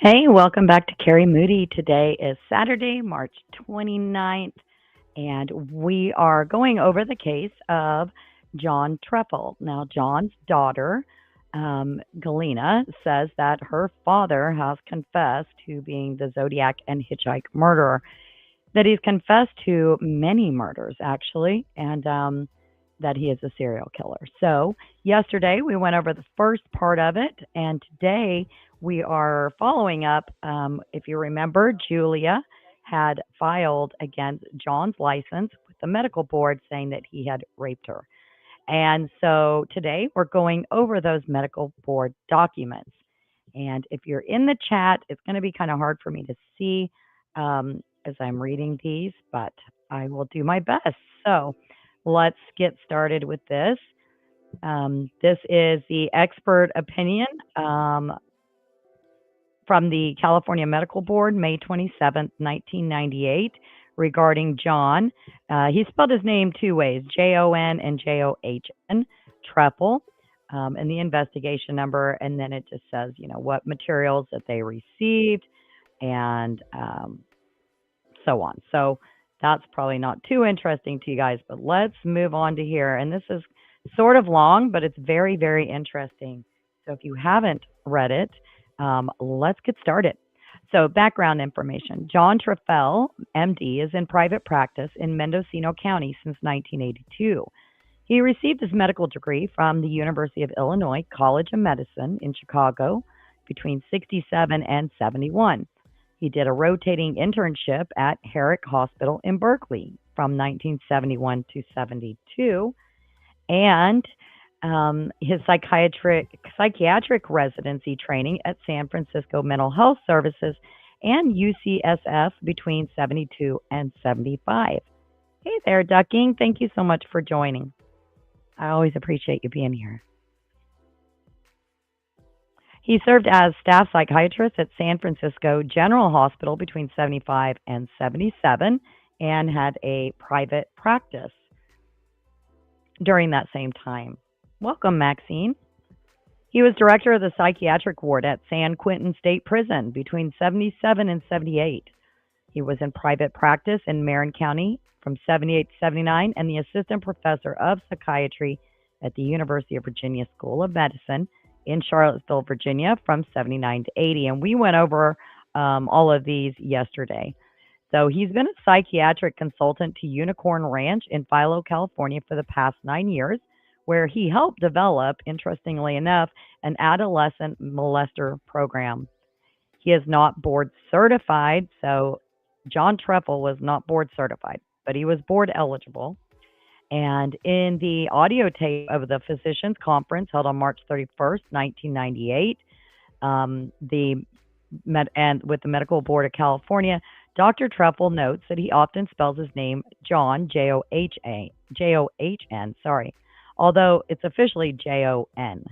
Hey, welcome back to Carrie Moody. Today is Saturday, March 29th, and we are going over the case of John Trefil. Now, John's daughter, Galina, says that her father has confessed to being the Zodiac and hitchhike murderer, that he's confessed to many murders, actually, and that he is a serial killer. So, yesterday we went over the first part of it, and today we are following up. If you remember, Julia had filed against John's license with the medical board saying that he had raped her. And so today we're going over those medical board documents. And if you're in the chat, it's going to be kind of hard for me to see as I'm reading these, but I will do my best. So let's get started with this. This is the expert opinion from the California Medical Board, May 27th, 1998, regarding John. He spelled his name two ways, Jon and John, Trefil, and the investigation number, and then it just says, what materials that they received and so on. So that's probably not too interesting to you guys, but let's move on to here. And this is sort of long, but it's very, very interesting. So if you haven't read it, let's get started. So background information. John Trefil, MD, is in private practice in Mendocino County since 1982. He received his medical degree from the University of Illinois College of Medicine in Chicago between 67 and 71. He did a rotating internship at Herrick Hospital in Berkeley from 1971 to 72, and his psychiatric residency training at San Francisco Mental Health Services and UCSF between 72 and 75. Hey there, Ducking. Thank you so much for joining. I always appreciate you being here. He served as staff psychiatrist at San Francisco General Hospital between 75 and 77 and had a private practice during that same time. Welcome, Maxine. He was director of the psychiatric ward at San Quentin State Prison between 77 and 78. He was in private practice in Marin County from 78 to 79 and the assistant professor of psychiatry at the University of Virginia School of Medicine in Charlottesville, Virginia from 79 to 80. And we went over all of these yesterday. So he's been a psychiatric consultant to Unicorn Ranch in Philo, California for the past 9 years, where he helped develop, interestingly enough, an adolescent molester program. He is not board certified, so John Trefil was not board certified, but he was board eligible. And in the audio tape of the physicians conference held on March 31st, 1998, with the Medical Board of California, Dr. Trefil notes that he often spells his name John, John, sorry, although it's officially Jon.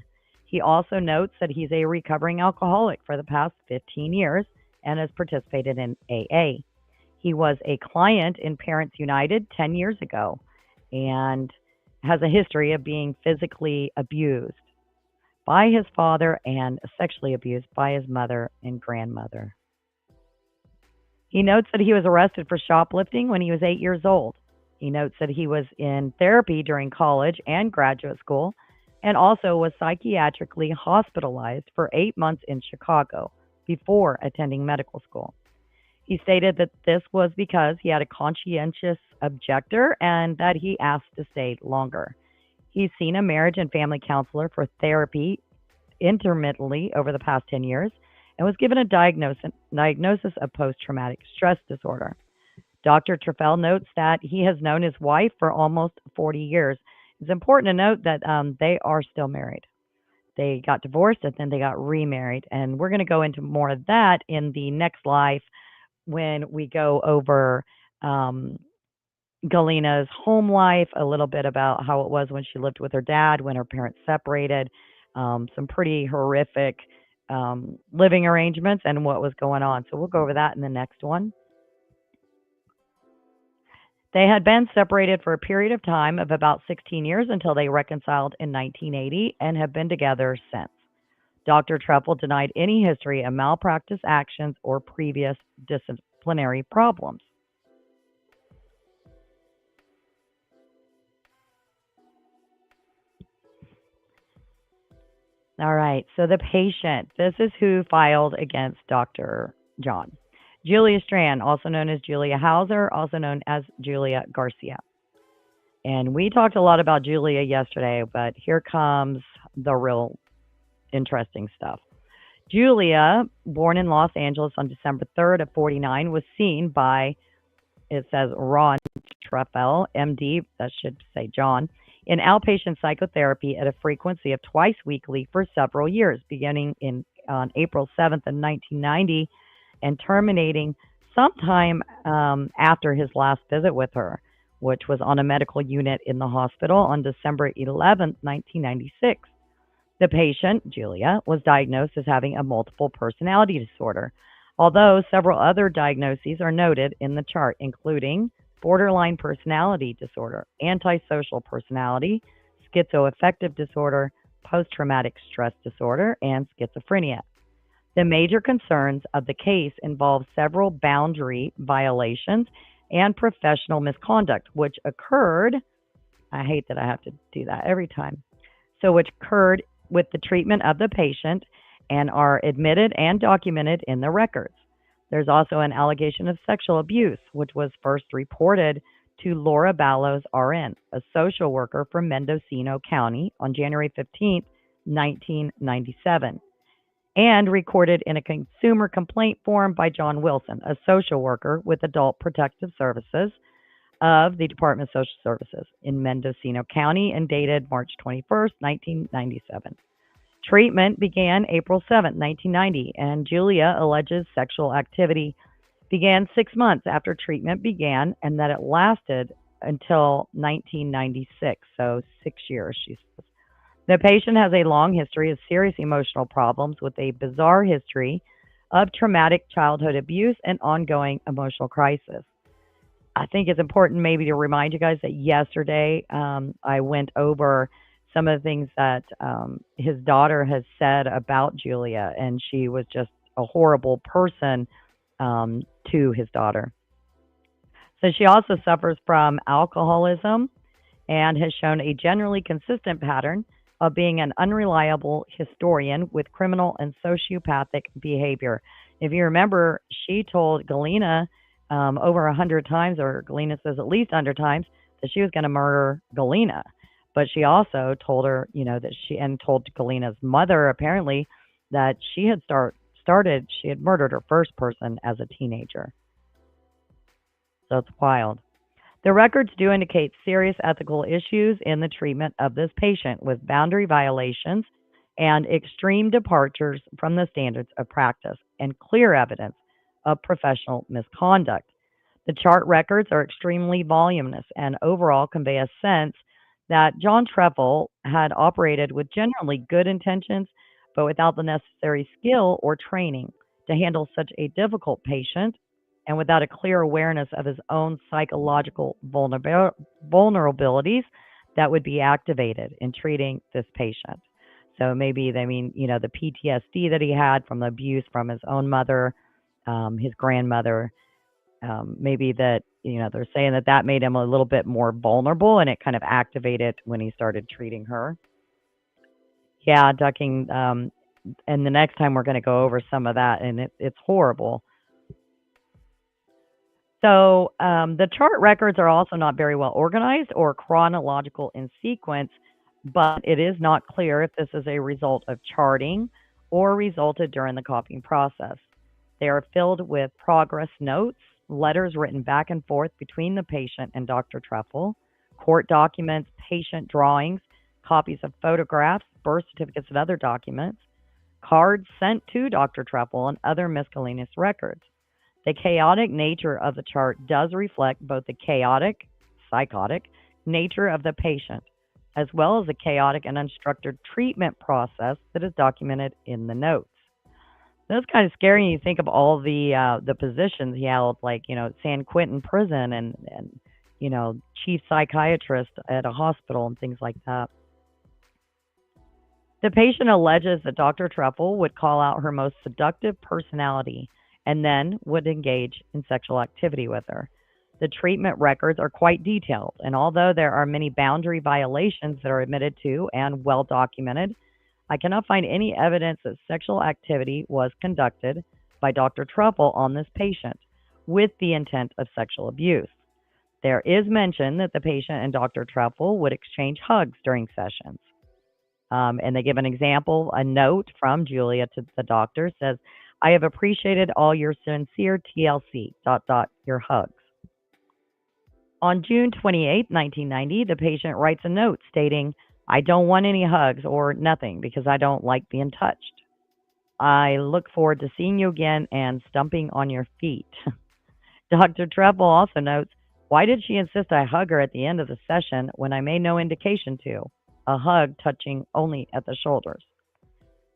He also notes that he's a recovering alcoholic for the past 15 years and has participated in AA. He was a client in Parents United 10 years ago and has a history of being physically abused by his father and sexually abused by his mother and grandmother. He notes that he was arrested for shoplifting when he was 8 years old. He notes that he was in therapy during college and graduate school and also was psychiatrically hospitalized for 8 months in Chicago before attending medical school. He stated that this was because he had a conscientious objector and that he asked to stay longer. He's seen a marriage and family counselor for therapy intermittently over the past 10 years and was given a diagnosis of post-traumatic stress disorder. Dr. Trefil notes that he has known his wife for almost 40 years. It's important to note that they are still married. They got divorced and then they got remarried. And we're going to go into more of that in the next live when we go over Galina's home life, a little bit about how it was when she lived with her dad, when her parents separated, some pretty horrific living arrangements and what was going on. So we'll go over that in the next one. They had been separated for a period of time of about 16 years until they reconciled in 1980 and have been together since. Dr. Trefil denied any history of malpractice actions or previous disciplinary problems. All right, so the patient, this is who filed against Dr. John. Julia Strand, also known as Julia Hauser, also known as Julia Garcia. And we talked a lot about Julia yesterday, but here comes the real interesting stuff. Julia, born in Los Angeles on December 3rd of 49, was seen by, it says Ron Trefil, MD, that should say John, in outpatient psychotherapy at a frequency of twice weekly for several years, beginning on April 7th of 1990 and terminating sometime after his last visit with her, which was on a medical unit in the hospital on December 11th, 1996. The patient, Julia, was diagnosed as having a multiple personality disorder, although several other diagnoses are noted in the chart, including borderline personality disorder, antisocial personality, schizoaffective disorder, post-traumatic stress disorder, and schizophrenia. The major concerns of the case involve several boundary violations and professional misconduct, which occurred, I hate that I have to do that every time, which occurred with the treatment of the patient and are admitted and documented in the records. There's also an allegation of sexual abuse, which was first reported to Laura Ballows, RN, a social worker from Mendocino County on January 15, 1997, and recorded in a consumer complaint form by John Wilson, a social worker with Adult Protective Services of the Department of Social Services in Mendocino County and dated March 21st, 1997. Treatment began April 7, 1990, and Julia alleges sexual activity began 6 months after treatment began and that it lasted until 1996, so 6 years, she says. The patient has a long history of serious emotional problems with a bizarre history of traumatic childhood abuse and ongoing emotional crisis. I think it's important maybe to remind you guys that yesterday I went over some of the things that his daughter has said about Julia, and she was just a horrible person to his daughter. So she also suffers from alcoholism and has shown a generally consistent pattern of being an unreliable historian with criminal and sociopathic behavior. If you remember, she told Galina over 100 times, or Galina says at least 100 times, that she was going to murder Galina. But she also told her, that and told Galina's mother, apparently, that she had she had murdered her first person as a teenager. So it's wild. The records do indicate serious ethical issues in the treatment of this patient with boundary violations and extreme departures from the standards of practice and clear evidence of professional misconduct. The chart records are extremely voluminous and overall convey a sense that John Trefil had operated with generally good intentions, but without the necessary skill or training to handle such a difficult patient and without a clear awareness of his own psychological vulnerabilities that would be activated in treating this patient. So maybe they mean, the PTSD that he had from the abuse from his own mother, his grandmother, maybe that, they're saying that made him a little bit more vulnerable and it kind of activated when he started treating her. Yeah, ducking. And the next time we're going to go over some of that, and it's horrible. So the chart records are also not very well organized or chronological in sequence, but it is not clear if this is a result of charting or resulted during the copying process. They are filled with progress notes, letters written back and forth between the patient and Dr. Trefil, court documents, patient drawings, copies of photographs, birth certificates, and other documents, cards sent to Dr. Trefil, and other miscellaneous records. The chaotic nature of the chart does reflect both the chaotic, psychotic nature of the patient, as well as the chaotic and unstructured treatment process that is documented in the notes. That's kind of scary when you think of all the positions he held, like, San Quentin Prison and chief psychiatrist at a hospital and things like that. The patient alleges that Dr. Trefil would call out her most seductive personality and then would engage in sexual activity with her. The treatment records are quite detailed, and although there are many boundary violations that are admitted to and well documented, I cannot find any evidence that sexual activity was conducted by Dr. Trefil on this patient with the intent of sexual abuse. There is mention that the patient and Dr. Trefil would exchange hugs during sessions. And they give an example. A note from Julia to the doctor says, I have appreciated all your sincere TLC, your hugs. On June 28, 1990, the patient writes a note stating, I don't want any hugs or nothing because I don't like being touched. I look forward to seeing you again and stomping on your feet. Dr. Trefil also notes, why did she insist I hug her at the end of the session when I made no indication to? A hug touching only at the shoulders.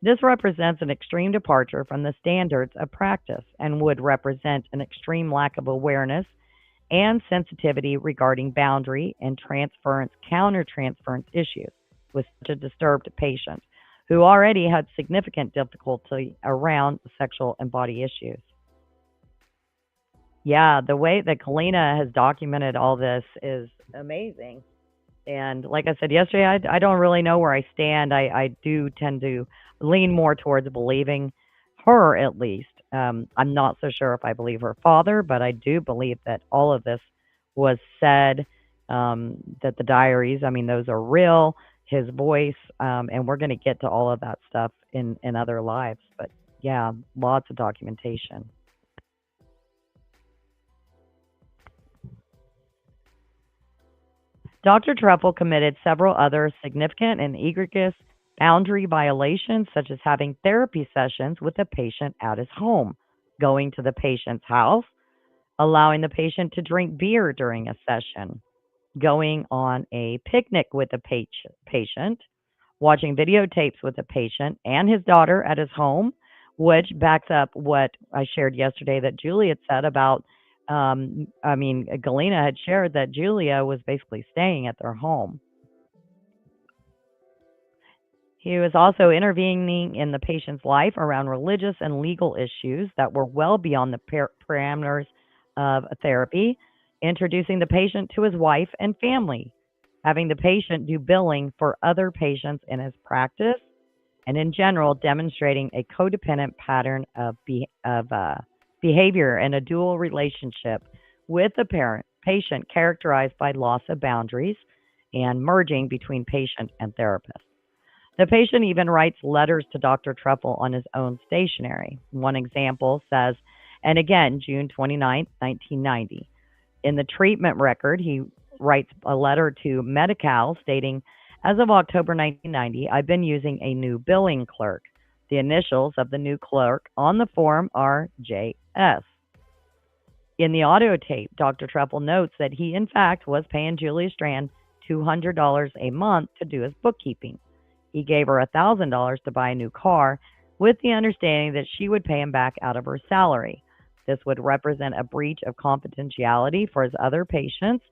This represents an extreme departure from the standards of practice and would represent an extreme lack of awareness and sensitivity regarding boundary and countertransference issues with such a disturbed patient who already had significant difficulty around sexual and body issues. Yeah, the way that Galina has documented all this is amazing. And like I said yesterday, I don't really know where I stand. I do tend to lean more towards believing her, at least. I'm not so sure if I believe her father, but I do believe that all of this was said, that the diaries, I mean, those are real, his voice, and we're going to get to all of that stuff in other lives. But yeah, lots of documentation. Dr. Trefil committed several other significant and egregious boundary violations, such as having therapy sessions with the patient at his home, going to the patient's house, allowing the patient to drink beer during a session, going on a picnic with the patient, watching videotapes with the patient and his daughter at his home, which backs up what I shared yesterday that Julia said about. Galina had shared that Julia was basically staying at their home. He was also intervening in the patient's life around religious and legal issues that were well beyond the parameters of therapy, introducing the patient to his wife and family, having the patient do billing for other patients in his practice, and in general, demonstrating a codependent pattern of behavior and a dual relationship with the patient characterized by loss of boundaries and merging between patient and therapist. The patient even writes letters to Dr. Trefil on his own stationery. One example says, and again, June 29, 1990. In the treatment record, he writes a letter to Medi-Cal stating, as of October 1990, I've been using a new billing clerk. The initials of the new clerk on the form are JS. In the audio tape, Dr. Trefil notes that he, in fact, was paying Julia Strand $200 a month to do his bookkeeping. He gave her $1,000 to buy a new car with the understanding that she would pay him back out of her salary. This would represent a breach of confidentiality for his other patients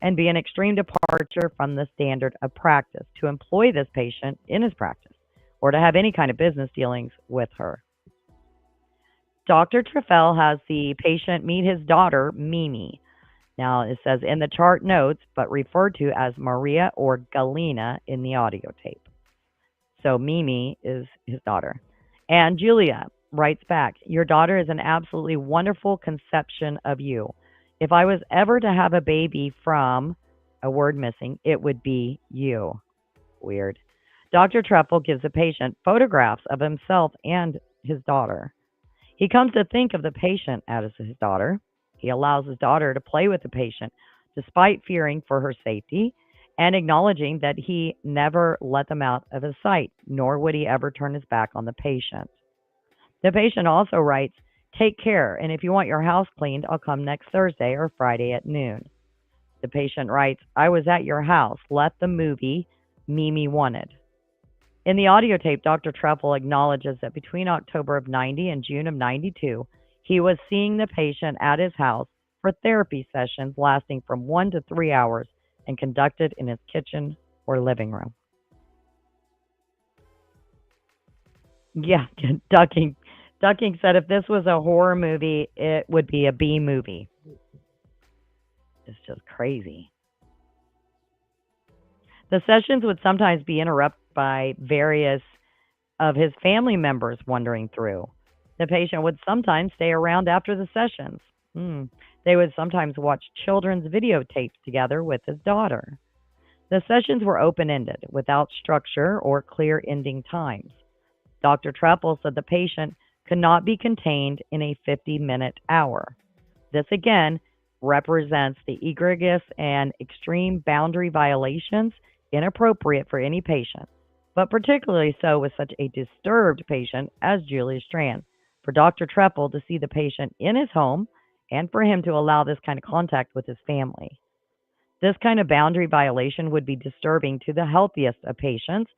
and be an extreme departure from the standard of practice to employ this patient in his practice or to have any kind of business dealings with her. Dr. Trefil has the patient meet his daughter, Mimi. Now, it says in the chart notes, but referred to as Maria or Galina in the audio tape. So Mimi is his daughter. And Julia writes back, your daughter is an absolutely wonderful conception of you. If I was ever to have a baby from a word missing, it would be you. Weird. Dr. Trefil gives the patient photographs of himself and his daughter. He comes to think of the patient as his daughter. He allows his daughter to play with the patient despite fearing for her safety and acknowledging that he never let them out of his sight, nor would he ever turn his back on the patient. The patient also writes, take care, and if you want your house cleaned, I'll come next Thursday or Friday at noon. The patient writes, I was at your house, left the movie Mimi wanted. In the audio tape, Dr. Trefil acknowledges that between October of 90 and June of 92, he was seeing the patient at his house for therapy sessions lasting from 1 to 3 hours and conducted in his kitchen or living room. Yeah, ducking. Ducking said if this was a horror movie, it would be a B movie. It's just crazy. The sessions would sometimes be interrupted by various of his family members wandering through. The patient would sometimes stay around after the sessions. Hmm. They would sometimes watch children's videotapes together with his daughter. The sessions were open ended, without structure or clear ending times. Dr. Trefil said the patient could not be contained in a 50-minute hour. This again represents the egregious and extreme boundary violations inappropriate for any patient, but particularly so with such a disturbed patient as Julia Strand. For Dr. Trefil to see the patient in his home and for him to allow this kind of contact with his family. This kind of boundary violation would be disturbing to the healthiest of patients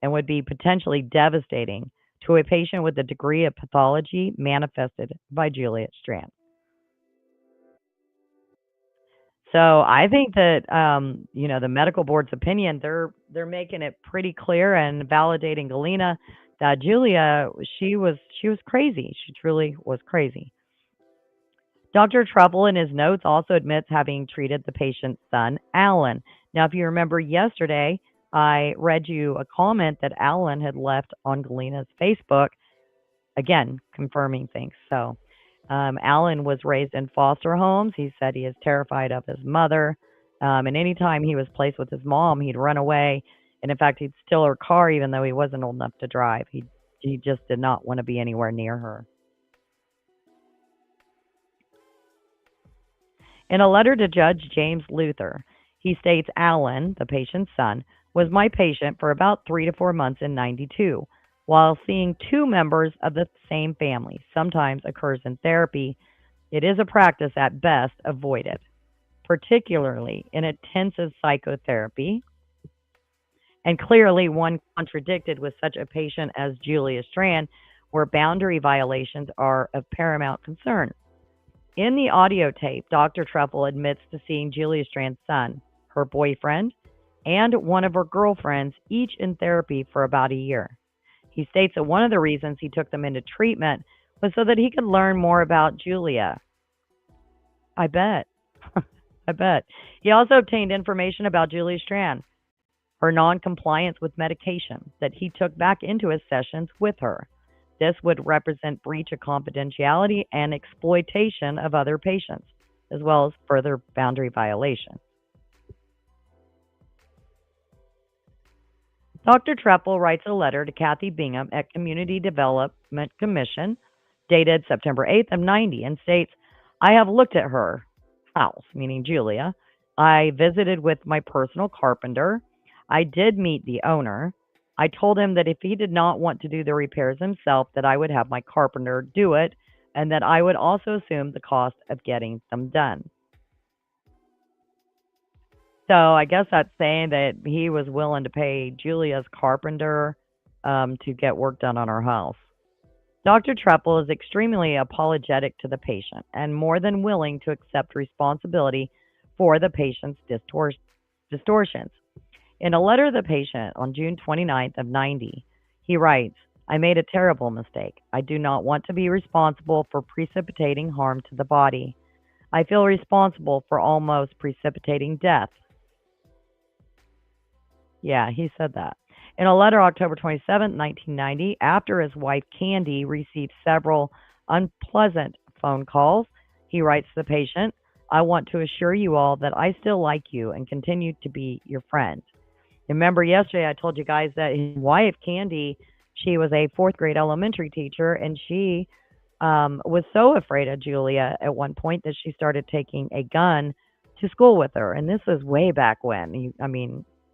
and would be potentially devastating to a patient with the degree of pathology manifested by Juliet Strand. So I think that the medical board's opinion, they're making it pretty clear and validating Galina that Julia, she was crazy. She truly was crazy. Dr. Trefil in his notes also admits having treated the patient's son, Alan. Now, if you remember yesterday, I read you a comment that Alan had left on Galina's Facebook, again, confirming things. So, Alan was raised in foster homes. He said he is terrified of his mother. And anytime he was placed with his mom, he'd run away. And in fact, he'd steal her car even though he wasn't old enough to drive. He just did not want to be anywhere near her. In a letter to Judge James Luther, he states Alan, the patient's son, was my patient for about 3 to 4 months in 92, while seeing two members of the same family sometimes occurs in therapy. It is a practice at best avoided, particularly in intensive psychotherapy, and clearly one contradicted with such a patient as Julia Strand, where boundary violations are of paramount concern. In the audio tape, Dr. Trefil admits to seeing Julia Strand's son, her boyfriend, and one of her girlfriends, each in therapy for about a year. He states that one of the reasons he took them into treatment was so that he could learn more about Julia. I bet. I bet. He also obtained information about Julia Strand, her non-compliance with medication that he took back into his sessions with her. This would represent breach of confidentiality and exploitation of other patients, as well as further boundary violation. Dr. Trefil writes a letter to Kathy Bingham at Community Development Commission, dated September 8th of 90, and states, I have looked at her house, meaning Julia. I visited with my personal carpenter. I did meet the owner. I told him that if he did not want to do the repairs himself, that I would have my carpenter do it, and that I would also assume the cost of getting them done. So I guess that's saying that he was willing to pay Julia's carpenter to get work done on her house. Dr. Trefil is extremely apologetic to the patient and more than willing to accept responsibility for the patient's distortions. In a letter to the patient on June 29th of 90, he writes, I made a terrible mistake. I do not want to be responsible for precipitating harm to the body. I feel responsible for almost precipitating death. Yeah, he said that. In a letter October 27, 1990, after his wife Candy received several unpleasant phone calls, he writes to the patient, I want to assure you all that I still like you and continue to be your friend. Remember yesterday I told you guys that his wife, Candy, she was a fourth grade elementary teacher, and she was so afraid of Julia at one point that she started taking a gun to school with her. And this was way back when.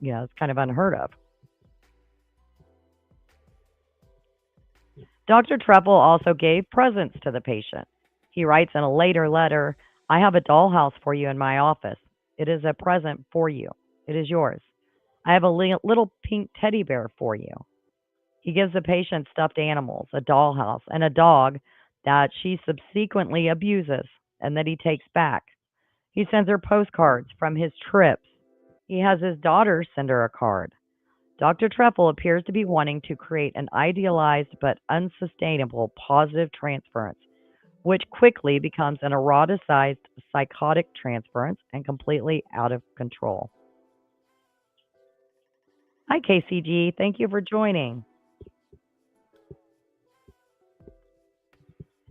It's kind of unheard of. Dr. Trefil also gave presents to the patient. He writes in a later letter, I have a dollhouse for you in my office. It is a present for you. It is yours. I have a little pink teddy bear for you. He gives the patient stuffed animals, a dollhouse, and a dog that she subsequently abuses and that he takes back. He sends her postcards from his trips. He has his daughter send her a card. Dr. Trefil appears to be wanting to create an idealized but unsustainable positive transference, which quickly becomes an eroticized psychotic transference and completely out of control. Hi, KCG. Thank you for joining.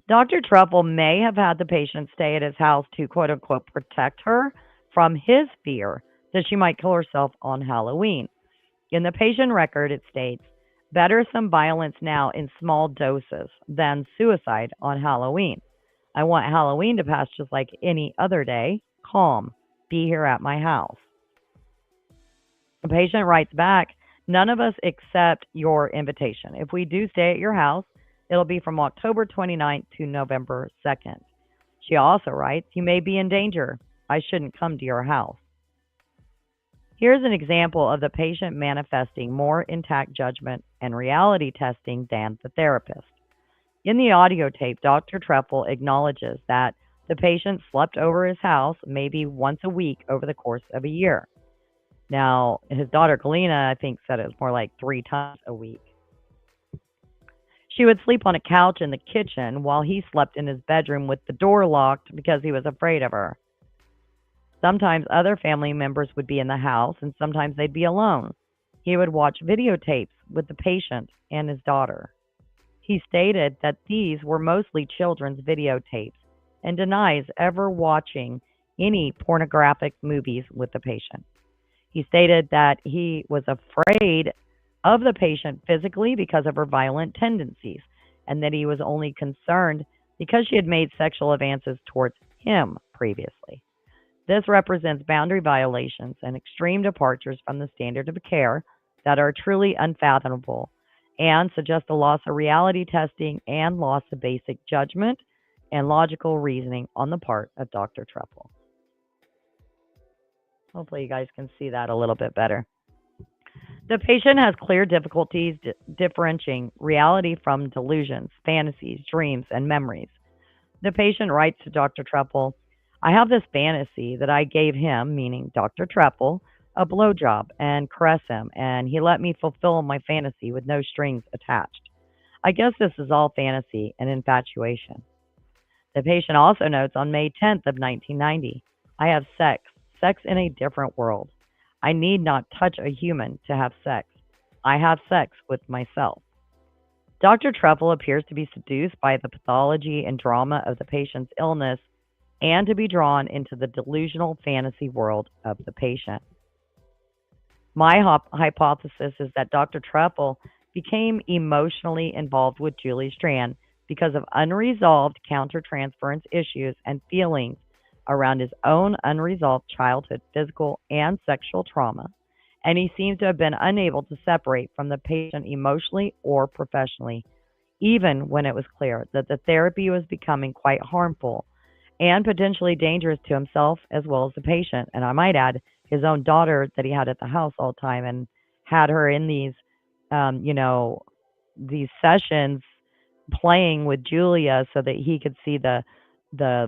Dr. Trefil may have had the patient stay at his house to quote unquote protect her from his fear that she might kill herself on Halloween. In the patient record, it states, better some violence now in small doses than suicide on Halloween. I want Halloween to pass just like any other day. Calm. Be here at my house. The patient writes back, none of us accept your invitation. If we do stay at your house, it'll be from October 29th to November 2nd. She also writes, you may be in danger. I shouldn't come to your house. Here's an example of the patient manifesting more intact judgment and reality testing than the therapist. In the audio tape, Dr. Trefil acknowledges that the patient slept over his house maybe once a week over the course of a year. Now, his daughter Galina, I think, said it was more like 3 times a week. She would sleep on a couch in the kitchen while he slept in his bedroom with the door locked because he was afraid of her. Sometimes other family members would be in the house, and sometimes they'd be alone. He would watch videotapes with the patient and his daughter. He stated that these were mostly children's videotapes and denies ever watching any pornographic movies with the patient. He stated that he was afraid of the patient physically because of her violent tendencies, and that he was only concerned because she had made sexual advances towards him previously. This represents boundary violations and extreme departures from the standard of care that are truly unfathomable and suggest a loss of reality testing and loss of basic judgment and logical reasoning on the part of Dr. Trefil. Hopefully you guys can see that a little bit better. The patient has clear difficulties differentiating reality from delusions, fantasies, dreams, and memories. The patient writes to Dr. Trefil, I have this fantasy that I gave him, meaning Dr. Trefil, a blowjob and caress him, and he let me fulfill my fantasy with no strings attached. I guess this is all fantasy and infatuation. The patient also notes on May 10th of 1990, I have sex in a different world. I need not touch a human to have sex. I have sex with myself. Dr. Trefil appears to be seduced by the pathology and drama of the patient's illness and to be drawn into the delusional fantasy world of the patient. My hypothesis is that Dr. Trefil became emotionally involved with Julie Strand because of unresolved countertransference issues and feelings around his own unresolved childhood physical and sexual trauma, and he seems to have been unable to separate from the patient emotionally or professionally, even when it was clear that the therapy was becoming quite harmful and potentially dangerous to himself as well as the patient. And I might add, his own daughter that he had at the house all the time and had her in these, these sessions playing with Julia so that he could see the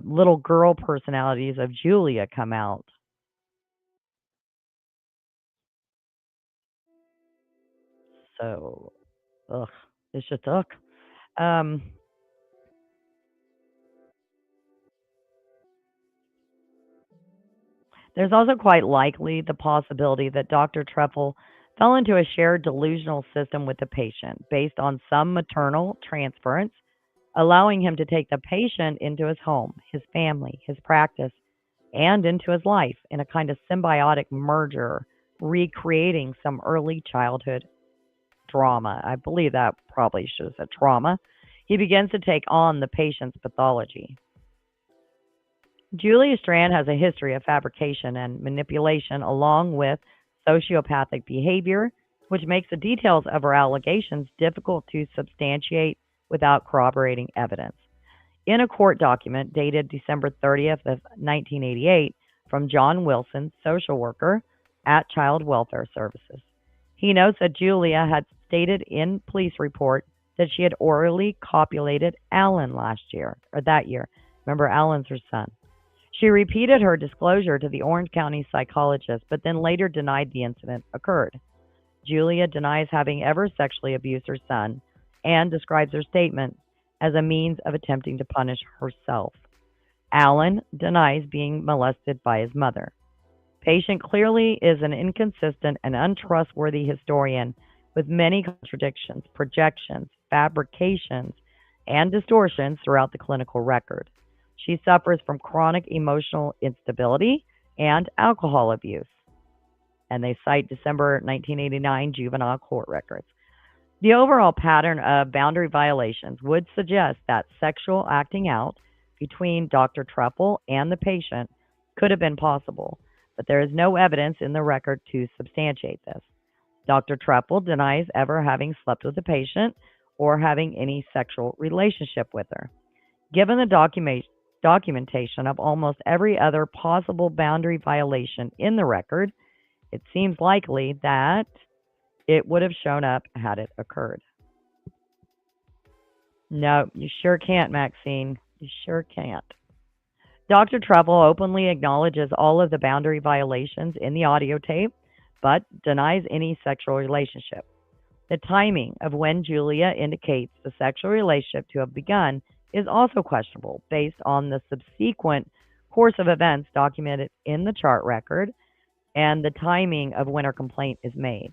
little girl personalities of Julia come out. So, it's just Um, there's also quite likely the possibility that Dr. Trefil fell into a shared delusional system with the patient based on some maternal transference, allowing him to take the patient into his home, his family, his practice, and into his life in a kind of symbiotic merger, recreating some early childhood drama. I believe that probably shows a trauma. He begins to take on the patient's pathology. Julia Strand has a history of fabrication and manipulation along with sociopathic behavior, which makes the details of her allegations difficult to substantiate without corroborating evidence. In a court document dated December 30th of 1988 from John Wilson, social worker at Child Welfare Services, he notes that Julia had stated in police report that she had orally copulated Alan that year. Remember, Alan's her son. She repeated her disclosure to the Orange County psychologist, but then later denied the incident occurred. Julia denies having ever sexually abused her son and describes her statement as a means of attempting to punish herself. Alan denies being molested by his mother. Patient clearly is an inconsistent and untrustworthy historian with many contradictions, projections, fabrications, and distortions throughout the clinical record. She suffers from chronic emotional instability and alcohol abuse. And they cite December 1989 juvenile court records. The overall pattern of boundary violations would suggest that sexual acting out between Dr. Trefil and the patient could have been possible, but there is no evidence in the record to substantiate this. Dr. Trefil denies ever having slept with the patient or having any sexual relationship with her. Given the documentation of almost every other possible boundary violation in the record, it seems likely that it would have shown up had it occurred. No, you sure can't, Maxine. You sure can't. Dr. Trefil openly acknowledges all of the boundary violations in the audio tape, but denies any sexual relationship. The timing of when Julia indicates the sexual relationship to have begun is also questionable based on the subsequent course of events documented in the chart record and the timing of when her complaint is made.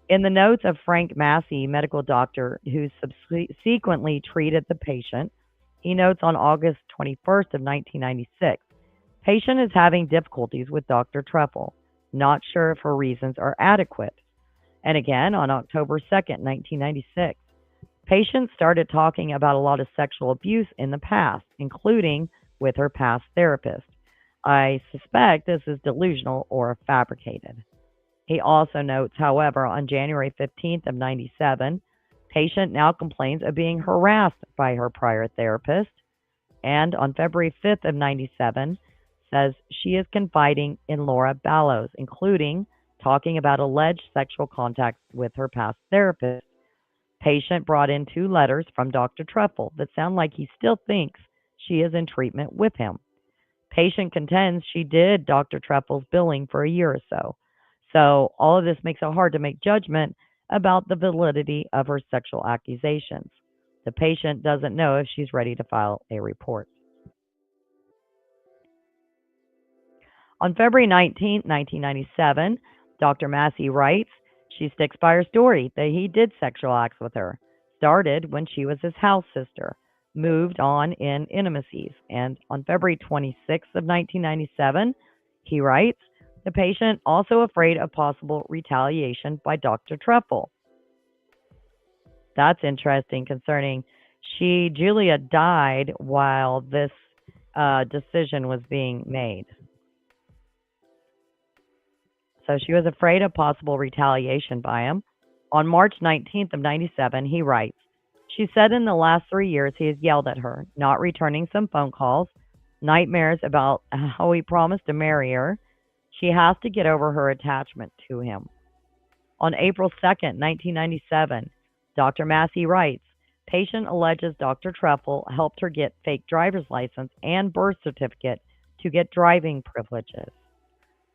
In the notes of Frank Massey, medical doctor who subsequently treated the patient, he notes on August 21st of 1996, patient is having difficulties with Dr. Trefil, not sure if her reasons are adequate. And again, on October 2nd, 1996, patient started talking about a lot of sexual abuse in the past, including with her past therapist. I suspect this is delusional or fabricated. He also notes, however, on January 15th of 97, patient now complains of being harassed by her prior therapist, and on February 5th of 97, says she is confiding in Laura Ballows, including talking about alleged sexual contact with her past therapist. Patient brought in 2 letters from Dr. Trefil that sound like he still thinks she is in treatment with him. Patient contends she did Dr. Trefil's billing for a year or so. So all of this makes it hard to make judgment about the validity of her sexual accusations. The patient doesn't know if she's ready to file a report. On February 19, 1997, Dr. Massey writes, she sticks by her story that he did sexual acts with her. Started when she was his house sister, moved on in intimacies. And on February 26th of 1997, he writes, the patient also afraid of possible retaliation by Dr. Trefil. That's interesting concerning Julia died while this decision was being made. So she was afraid of possible retaliation by him. On March 19th of 97, he writes, she said in the last 3 years he has yelled at her, not returning some phone calls, nightmares about how he promised to marry her. She has to get over her attachment to him. On April 2nd, 1997, Dr. Massey writes, patient alleges Dr. Trefil helped her get fake driver's license and birth certificate to get driving privileges.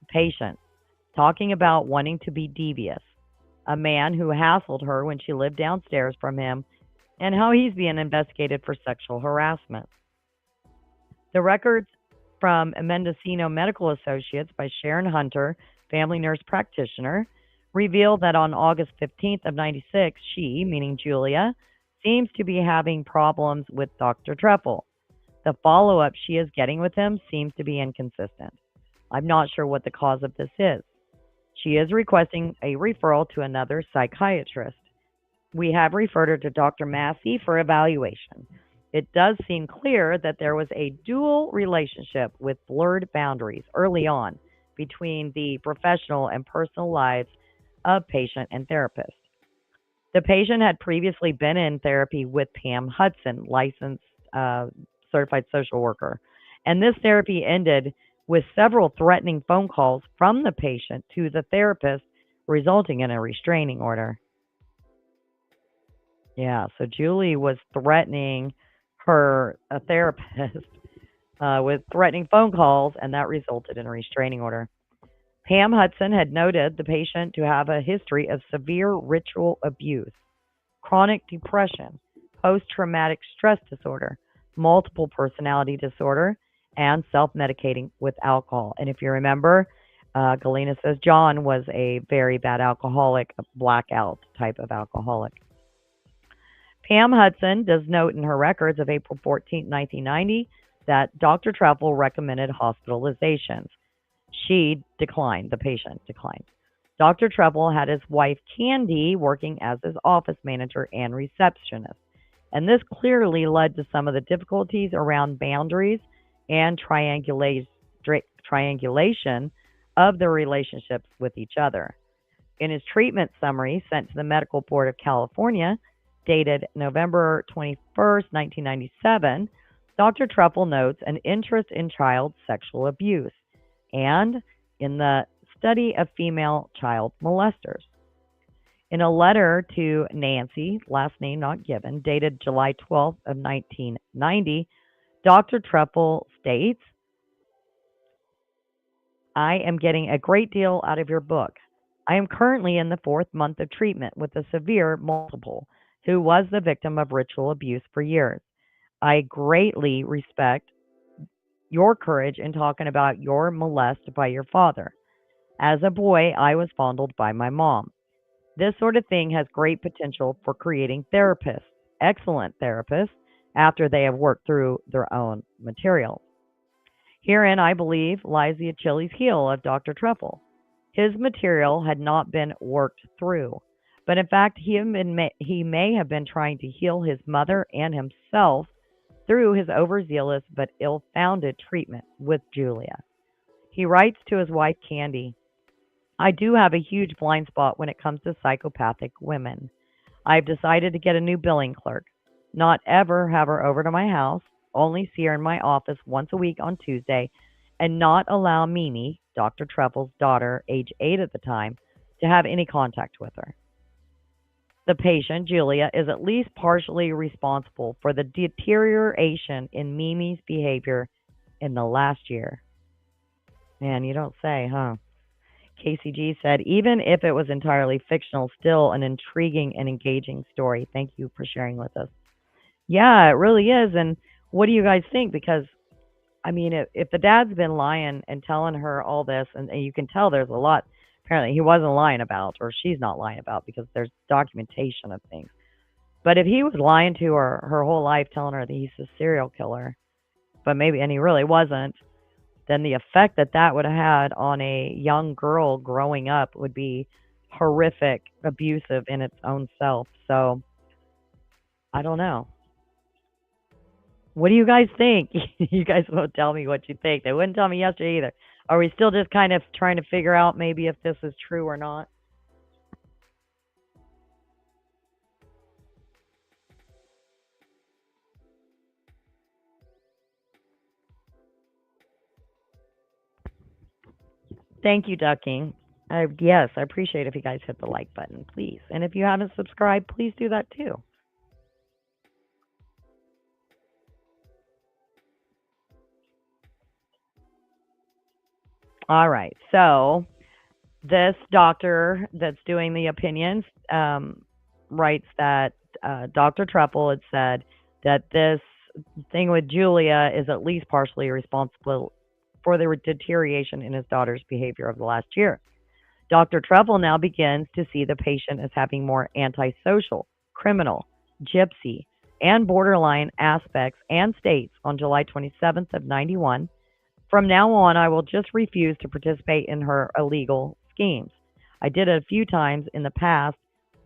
Patient, talking about wanting to be devious, a man who hassled her when she lived downstairs from him, and how he's being investigated for sexual harassment. The records from Mendocino Medical Associates by Sharon Hunter, family nurse practitioner, revealed that on August 15th of 96, she, meaning Julia, seems to be having problems with Dr. Trefil. The follow-up she is getting with him seems to be inconsistent. I'm not sure what the cause of this is. She is requesting a referral to another psychiatrist. We have referred her to Dr. Massey for evaluation. It does seem clear that there was a dual relationship with blurred boundaries early on between the professional and personal lives of patient and therapist. The patient had previously been in therapy with Pam Hudson, licensed certified social worker, and this therapy ended with several threatening phone calls from the patient to the therapist, resulting in a restraining order. Yeah, so Julie was threatening her therapist with threatening phone calls, and that resulted in a restraining order. Pam Hudson had noted the patient to have a history of severe ritual abuse, chronic depression, post traumatic stress disorder, multiple personality disorder, and self medicating with alcohol. And if you remember, Galina says John was a very bad alcoholic, a blackout type of alcoholic. Pam Hudson does note in her records of April 14, 1990, that Dr. Trefil recommended hospitalizations. She declined, the patient declined. Dr. Trefil had his wife Candy working as his office manager and receptionist, and this clearly led to some of the difficulties around boundaries and triangulation of their relationships with each other. In his treatment summary sent to the Medical Board of California, dated November 21st, 1997, Dr. Trefil notes an interest in child sexual abuse and in the study of female child molesters. In a letter to Nancy, last name not given, dated July 12th of 1990, Dr. Trefil states, I am getting a great deal out of your book. I am currently in the 4th month of treatment with a severe multiple who was the victim of ritual abuse for years. I greatly respect your courage in talking about your molest by your father. As a boy, I was fondled by my mom. This sort of thing has great potential for creating therapists, excellent therapists, after they have worked through their own material. Herein, I believe, lies the Achilles heel of Dr. Trefil. His material had not been worked through, but in fact, he may have been trying to heal his mother and himself through his overzealous but ill-founded treatment with Julia. He writes to his wife, Candy, I do have a huge blind spot when it comes to psychopathic women. I've decided to get a new billing clerk, not ever have her over to my house, only see her in my office once a week on Tuesday, and not allow Mimi, Dr. Trefil's daughter, age 8 at the time, to have any contact with her. The patient, Julia, is at least partially responsible for the deterioration in Mimi's behavior in the last year. Man, you don't say, huh? KCG said, even if it was entirely fictional, still an intriguing and engaging story. Thank you for sharing with us. Yeah, it really is. And what do you guys think? Because, I mean, if the dad's been lying and telling her all this, and you can tell there's a lot, apparently he wasn't lying about, or she's not lying about, because there's documentation of things. But if he was lying to her whole life, telling her that he's a serial killer, but maybe, and he really wasn't, then the effect that would have had on a young girl growing up would be horrific, abusive in its own self. So, I don't know. What do you guys think? You guys won't tell me what you think. They wouldn't tell me yesterday either. Are we still just kind of trying to figure out maybe if this is true or not? Thank you, Ducking. Yes, I appreciate if you guys hit the like button, please. And if you haven't subscribed, please do that too. All right. So this doctor that's doing the opinions writes that Dr. Trefil had said that this thing with Julia is at least partially responsible for the deterioration in his daughter's behavior of the last year. Dr. Trefil now begins to see the patient as having more antisocial, criminal, gypsy, and borderline aspects and states on July 27th of 91. From now on, I will just refuse to participate in her illegal schemes. I did it a few times in the past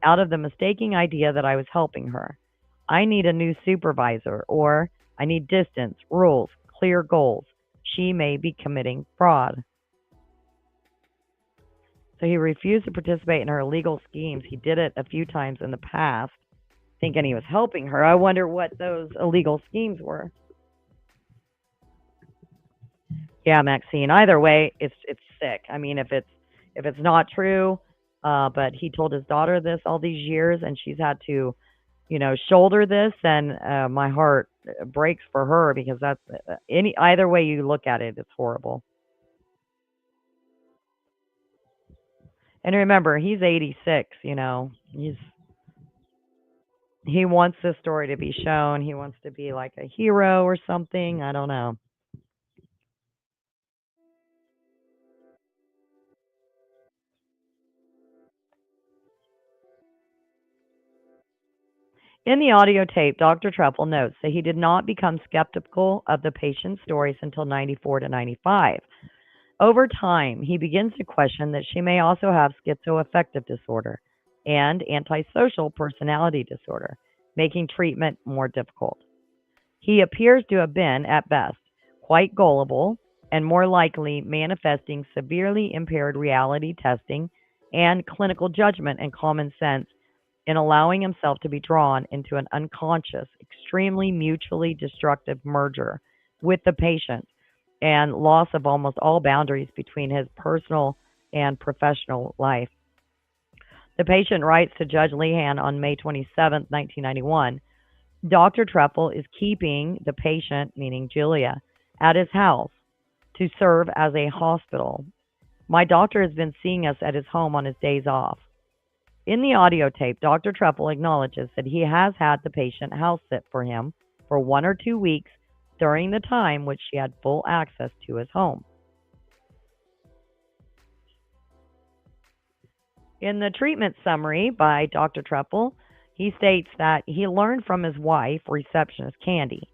out of the mistaken idea that I was helping her. I need a new supervisor, or I need distance, rules, clear goals. She may be committing fraud. So he refused to participate in her illegal schemes. He did it a few times in the past, thinking he was helping her. I wonder what those illegal schemes were. Yeah, Maxine. Either way, it's sick. I mean, if it's not true, but he told his daughter this all these years, and she's had to, shoulder this, and my heart breaks for her, because that's either way you look at it, it's horrible. And remember, he's 86, he wants this story to be shown. He wants to be like a hero or something. I don't know. In the audio tape, Dr. Trefil notes that he did not become skeptical of the patient's stories until 94 to 95. Over time, he begins to question that she may also have schizoaffective disorder and antisocial personality disorder, making treatment more difficult. He appears to have been, at best, quite gullible and more likely manifesting severely impaired reality testing and clinical judgment and common sense in allowing himself to be drawn into an unconscious, extremely mutually destructive merger with the patient and loss of almost all boundaries between his personal and professional life. The patient writes to Judge Lehan on May 27, 1991, Dr. Trefil is keeping the patient, meaning Julia, at his house to serve as a hospital. My doctor has been seeing us at his home on his days off. In the audio tape, Dr. Trefil acknowledges that he has had the patient house sit for him for 1 or 2 weeks during the time which she had full access to his home. In the treatment summary by Dr. Trefil, he states that he learned from his wife, receptionist Candy,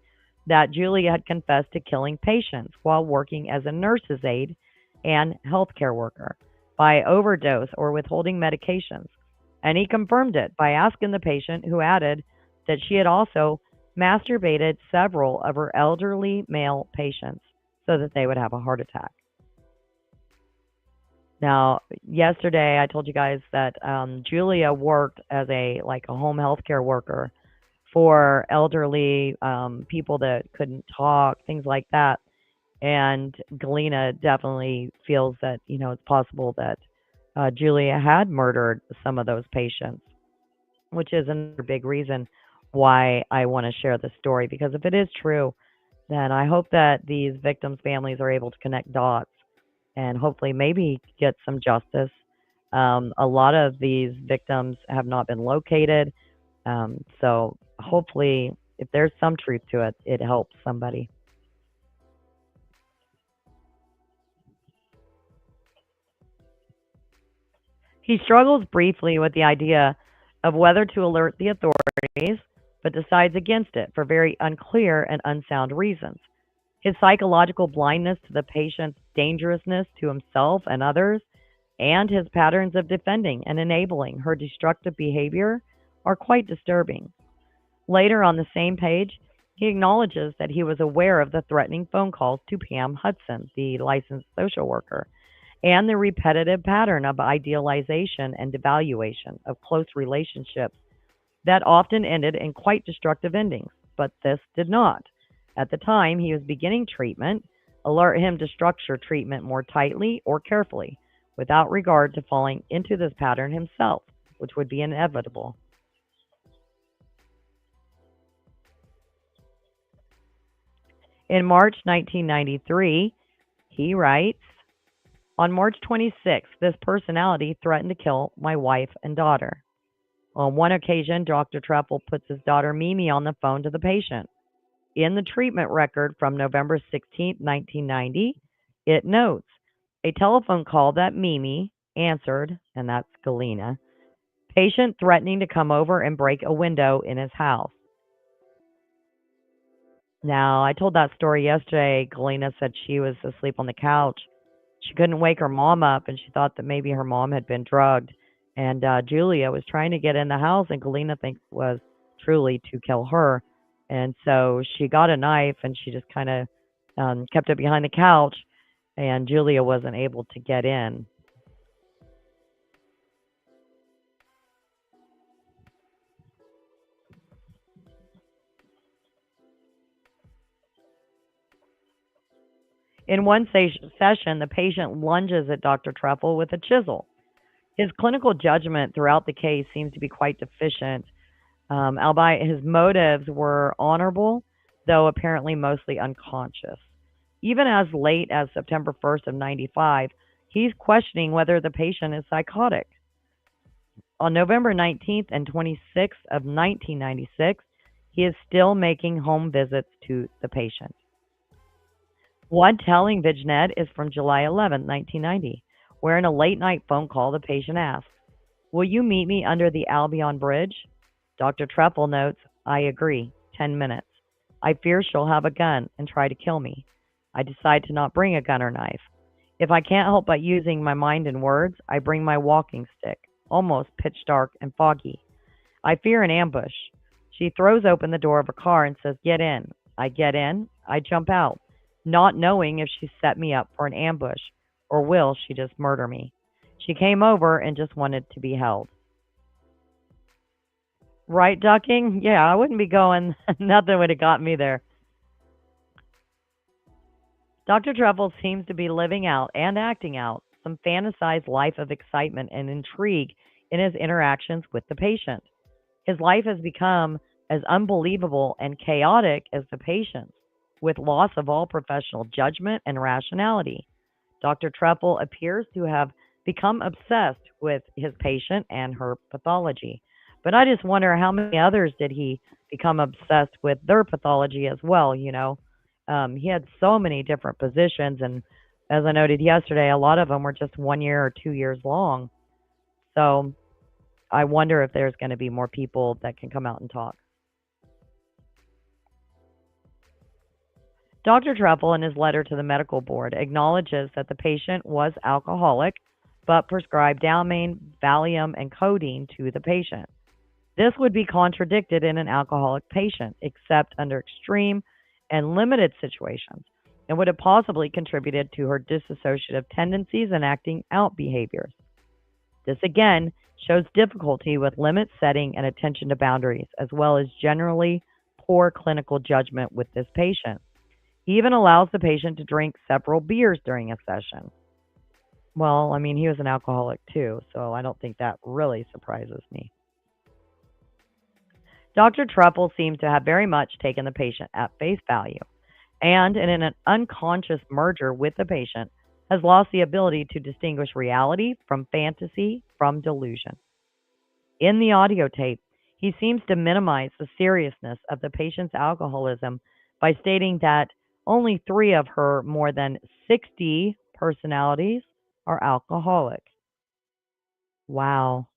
that Julia had confessed to killing patients while working as a nurse's aide and healthcare worker by overdose or withholding medications. And he confirmed it by asking the patient, who added that she had also masturbated several of her elderly male patients so that they would have a heart attack. Now, yesterday I told you guys that Julia worked as a home healthcare worker for elderly people that couldn't talk, things like that. And Galina definitely feels that it's possible that Julia had murdered some of those patients, which is another big reason why I want to share this story. Because if it is true, then I hope that these victims' families are able to connect dots and hopefully maybe get some justice. A lot of these victims have not been located. So hopefully, if there's some truth to it, it helps somebody. He struggles briefly with the idea of whether to alert the authorities, but decides against it for very unclear and unsound reasons. His psychological blindness to the patient's dangerousness to himself and others, and his patterns of defending and enabling her destructive behavior are quite disturbing. Later on the same page, he acknowledges that he was aware of the threatening phone calls to Pam Hudson, the licensed social worker, and the repetitive pattern of idealization and devaluation of close relationships that often ended in quite destructive endings, but this did not. At the time he was beginning treatment, alert him to structure treatment more tightly or carefully, without regard to falling into this pattern himself, which would be inevitable. In March 1993, he writes, on March 26th, this personality threatened to kill my wife and daughter. On one occasion, Dr. Trefil puts his daughter Mimi on the phone to the patient. In the treatment record from November 16, 1990, it notes a telephone call that Mimi answered, and that's Galina, patient threatening to come over and break a window in his house. Now, I told that story yesterday. Galina said she was asleep on the couch. She couldn't wake her mom up, and she thought that maybe her mom had been drugged. And Julia was trying to get in the house, and Galina thinks was truly to kill her. And so she got a knife, and she just kind of kept it behind the couch, and Julia wasn't able to get in. In one session, the patient lunges at Dr. Trefil with a chisel. His clinical judgment throughout the case seems to be quite deficient, albeit his motives were honorable, though apparently mostly unconscious. Even as late as September 1st of 95, He's questioning whether the patient is psychotic. On November 19th and 26th of 1996, he is still making home visits to the patient. One telling vignette is from July 11th, 1990, where in a late-night phone call, the patient asks, "Will you meet me under the Albion Bridge?" Dr. Trefil notes, "I agree. 10 minutes. I fear she'll have a gun and try to kill me. I decide to not bring a gun or knife. If I can't help but using my mind and words, I bring my walking stick, almost pitch dark and foggy. I fear an ambush." She throws open the door of a car and says, "Get in." I get in. I jump out, not knowing if she set me up for an ambush or will she just murder me. She came over and just wanted to be held. Right, ducking? Yeah, I wouldn't be going. Nothing would have got me there. Dr. Trefil seems to be living out and acting out some fantasized life of excitement and intrigue in his interactions with the patient. His life has become as unbelievable and chaotic as the patient's, with loss of all professional judgment and rationality. Dr. Trefil appears to have become obsessed with his patient and her pathology. But I just wonder how many others did he become obsessed with their pathology as well. He had so many different positions, and as I noted yesterday, a lot of them were just 1 year or 2 years long. So I wonder if there's going to be more people that can come out and talk. Dr. Trefil, in his letter to the medical board, acknowledges that the patient was alcoholic, but prescribed Dalmane, Valium, and codeine to the patient. This would be contradicted in an alcoholic patient, except under extreme and limited situations, and would have possibly contributed to her dissociative tendencies and acting out behaviors. This again shows difficulty with limit setting and attention to boundaries, as well as generally poor clinical judgment with this patient. He even allows the patient to drink several beers during a session. Well, I mean, he was an alcoholic too, so I don't think that really surprises me. Dr. Trefil seems to have very much taken the patient at face value, and in an unconscious merger with the patient, has lost the ability to distinguish reality from fantasy from delusion. In the audio tape, he seems to minimize the seriousness of the patient's alcoholism by stating that only 3 of her more than 60 personalities are alcoholic. Wow.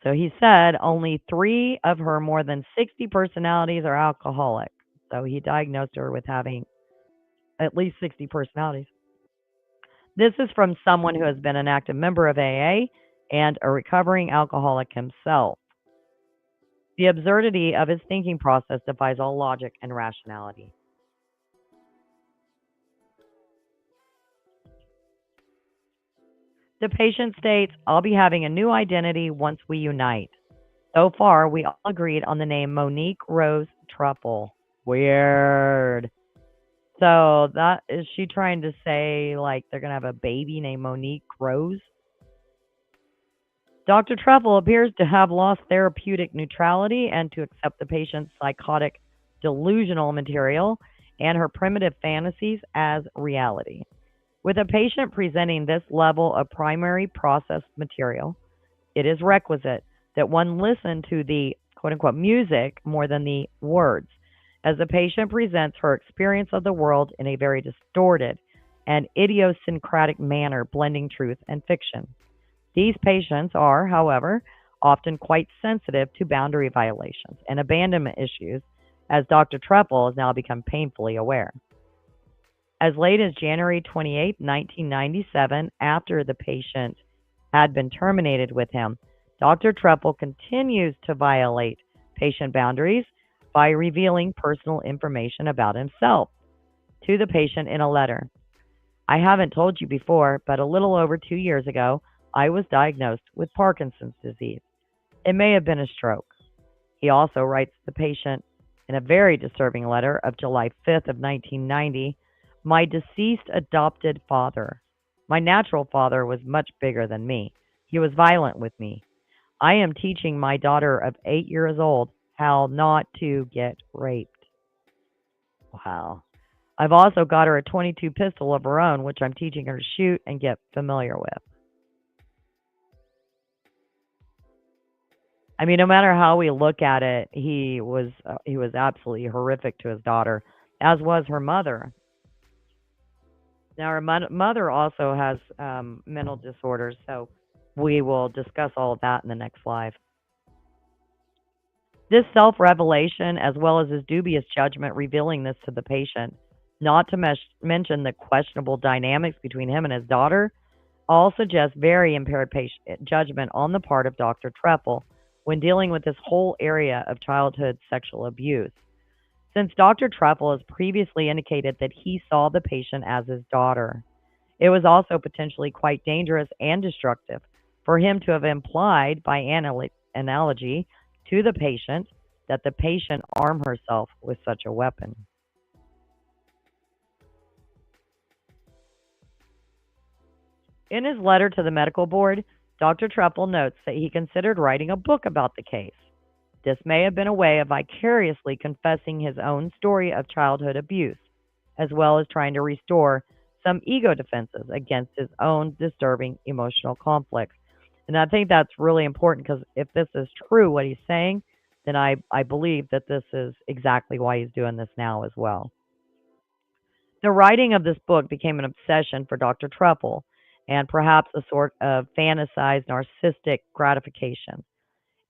So he said only 3 of her more than 60 personalities are alcoholic. So he diagnosed her with having at least 60 personalities. This is from someone who has been an active member of AA and a recovering alcoholic himself. The absurdity of his thinking process defies all logic and rationality. The patient states, "I'll be having a new identity once we unite. So far, we all agreed on the name Monique Rose Trefil." Weird. So that is she trying to say like they're gonna have a baby named Monique Rose? Dr. Trefil appears to have lost therapeutic neutrality and to accept the patient's psychotic delusional material and her primitive fantasies as reality. With a patient presenting this level of primary processed material, it is requisite that one listen to the quote unquote music more than the words, as the patient presents her experience of the world in a very distorted and idiosyncratic manner, blending truth and fiction. These patients are, however, often quite sensitive to boundary violations and abandonment issues, as Dr. Trefil has now become painfully aware. As late as January 28, 1997, after the patient had been terminated with him, Dr. Trefil continues to violate patient boundaries by revealing personal information about himself to the patient in a letter. "I haven't told you before, but a little over 2 years ago, I was diagnosed with Parkinson's disease. It may have been a stroke." He also writes the patient in a very disturbing letter of July 5th of 1990, "My deceased adopted father. My natural father was much bigger than me. He was violent with me. I am teaching my daughter of 8 years old how not to get raped." Wow. I've also got her a 22 pistol of her own, which I'm teaching her to shoot and get familiar with. I mean, no matter how we look at it, he was absolutely horrific to his daughter, as was her mother. Now, her mother also has mental disorders, so we will discuss all of that in the next live. This self revelation, as well as his dubious judgment revealing this to the patient, not to mention the questionable dynamics between him and his daughter, all suggest very impaired patient judgment on the part of Dr. Trefil when dealing with this whole area of childhood sexual abuse. Since Dr. Trefil has previously indicated that he saw the patient as his daughter, it was also potentially quite dangerous and destructive for him to have implied, by analogy, to the patient that the patient arm herself with such a weapon. In his letter to the medical board, Dr. Trefil notes that he considered writing a book about the case. This may have been a way of vicariously confessing his own story of childhood abuse, as well as trying to restore some ego defenses against his own disturbing emotional conflicts. And I think that's really important because if this is true, what he's saying, then I believe that this is exactly why he's doing this now as well. The writing of this book became an obsession for Dr. Trefil and perhaps a sort of fantasized narcissistic gratification.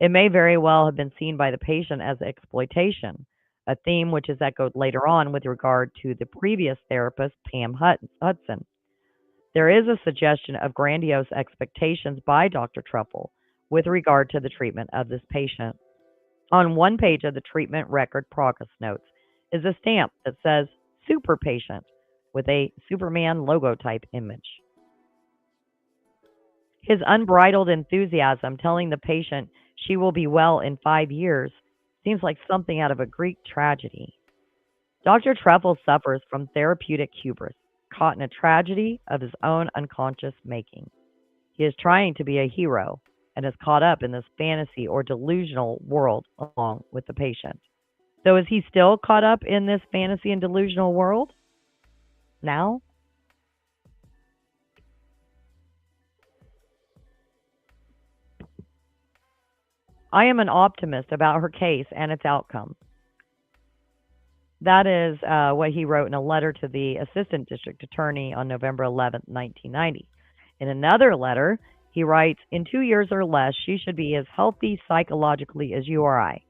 It may very well have been seen by the patient as exploitation, a theme which is echoed later on with regard to the previous therapist, Pam Hudson. There is a suggestion of grandiose expectations by Dr. Trefil with regard to the treatment of this patient. On one page of the treatment record progress notes is a stamp that says Super Patient with a Superman logo type image. His unbridled enthusiasm telling the patient she will be well in 5 years seems like something out of a Greek tragedy. Dr. Trefil suffers from therapeutic hubris, caught in a tragedy of his own unconscious making. He is trying to be a hero and is caught up in this fantasy or delusional world along with the patient. So is he still caught up in this fantasy and delusional world now? I am an optimist about her case and its outcome. That is what he wrote in a letter to the Assistant District Attorney on November 11th, 1990. In another letter, he writes, in 2 years or less, she should be as healthy psychologically as you or I.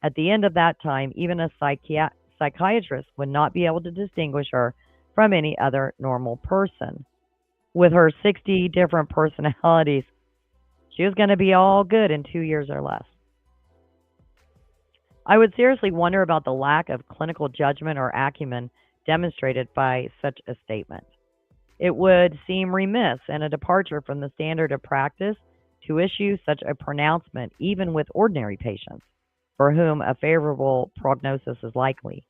At the end of that time, even a psychiatrist would not be able to distinguish her from any other normal person. With her 60 different personalities, she was going to be all good in 2 years or less. I would seriously wonder about the lack of clinical judgment or acumen demonstrated by such a statement. It would seem remiss and a departure from the standard of practice to issue such a pronouncement even with ordinary patients, for whom a favorable prognosis is likely.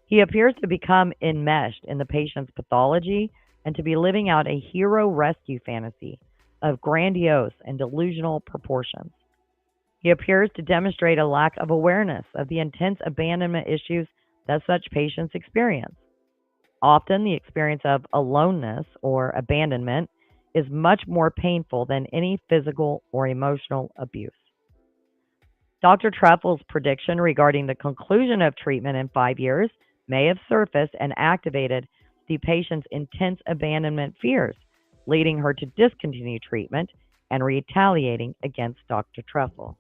He appears to become enmeshed in the patient's pathology and to be living out a hero rescue fantasy of grandiose and delusional proportions. He appears to demonstrate a lack of awareness of the intense abandonment issues that such patients experience. Often, the experience of aloneness or abandonment is much more painful than any physical or emotional abuse. Dr. Trefil's prediction regarding the conclusion of treatment in 5 years may have surfaced and activated the patient's intense abandonment fears, leading her to discontinue treatment and retaliating against Dr. Trefil.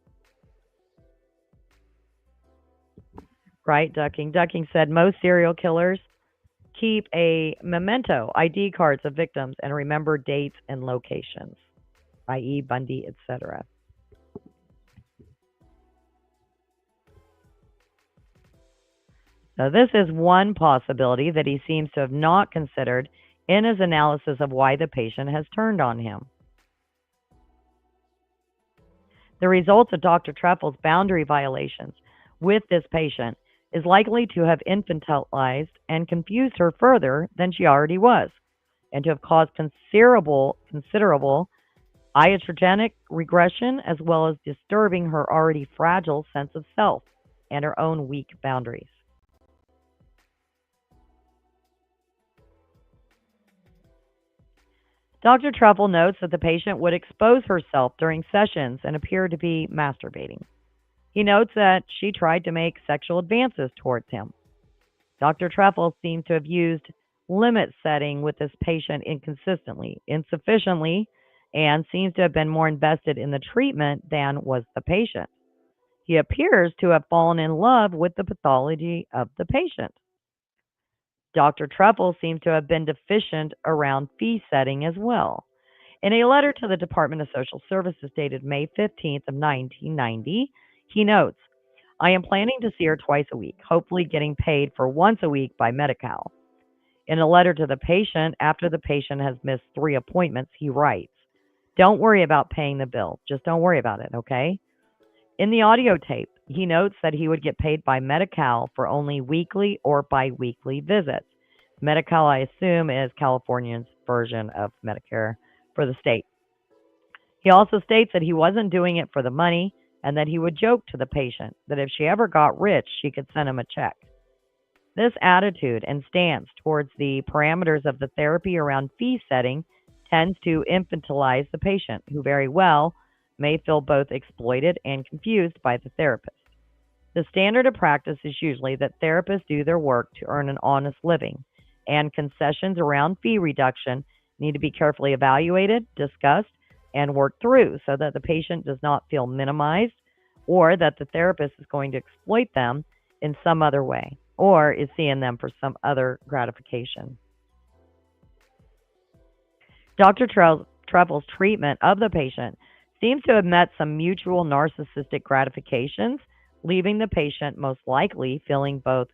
Right, Ducking. Ducking said most serial killers keep a memento, ID cards of victims, and remember dates and locations, i.e., Bundy, etc. So this is one possibility that he seems to have not considered in his analysis of why the patient has turned on him. The results of Dr. Trefil's boundary violations with this patient is likely to have infantilized and confused her further than she already was, and to have caused considerable iatrogenic regression, as well as disturbing her already fragile sense of self and her own weak boundaries. Dr. Trefil notes that the patient would expose herself during sessions and appear to be masturbating. He notes that she tried to make sexual advances towards him. Dr. Trefil seems to have used limit setting with this patient inconsistently, insufficiently, and seems to have been more invested in the treatment than was the patient. He appears to have fallen in love with the pathology of the patient. Dr. Trefil seems to have been deficient around fee setting as well. In a letter to the Department of Social Services dated May 15th of 1990, he notes, I am planning to see her twice a week, hopefully getting paid for once a week by Medi-Cal. In a letter to the patient, after the patient has missed 3 appointments, he writes, don't worry about paying the bill. Just don't worry about it, okay? In the audio tape, he notes that he would get paid by Medi-Cal for only weekly or biweekly visits. Medi-Cal, I assume, is California's version of Medicare for the state. He also states that he wasn't doing it for the money and that he would joke to the patient that if she ever got rich, she could send him a check. This attitude and stance towards the parameters of the therapy around fee setting tends to infantilize the patient, who very well may feel both exploited and confused by the therapist. The standard of practice is usually that therapists do their work to earn an honest living, and concessions around fee reduction need to be carefully evaluated, discussed, and worked through so that the patient does not feel minimized or that the therapist is going to exploit them in some other way or is seeing them for some other gratification. Dr. Trefil's treatment of the patient seems to have met some mutual narcissistic gratifications, leaving the patient most likely feeling both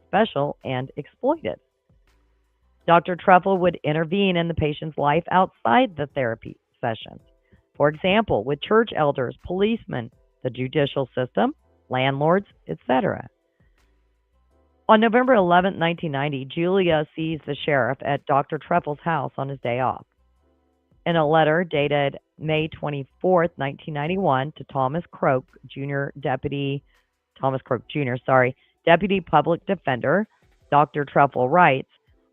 special and exploited. Dr. Trefil would intervene in the patient's life outside the therapy sessions. For example, with church elders, policemen, the judicial system, landlords, etc. On November 11, 1990, Julia sees the sheriff at Dr. Trefil's house on his day off. In a letter dated May 24, 1991, to Thomas Croak Jr., Deputy Public Defender, Dr. Trefil writes,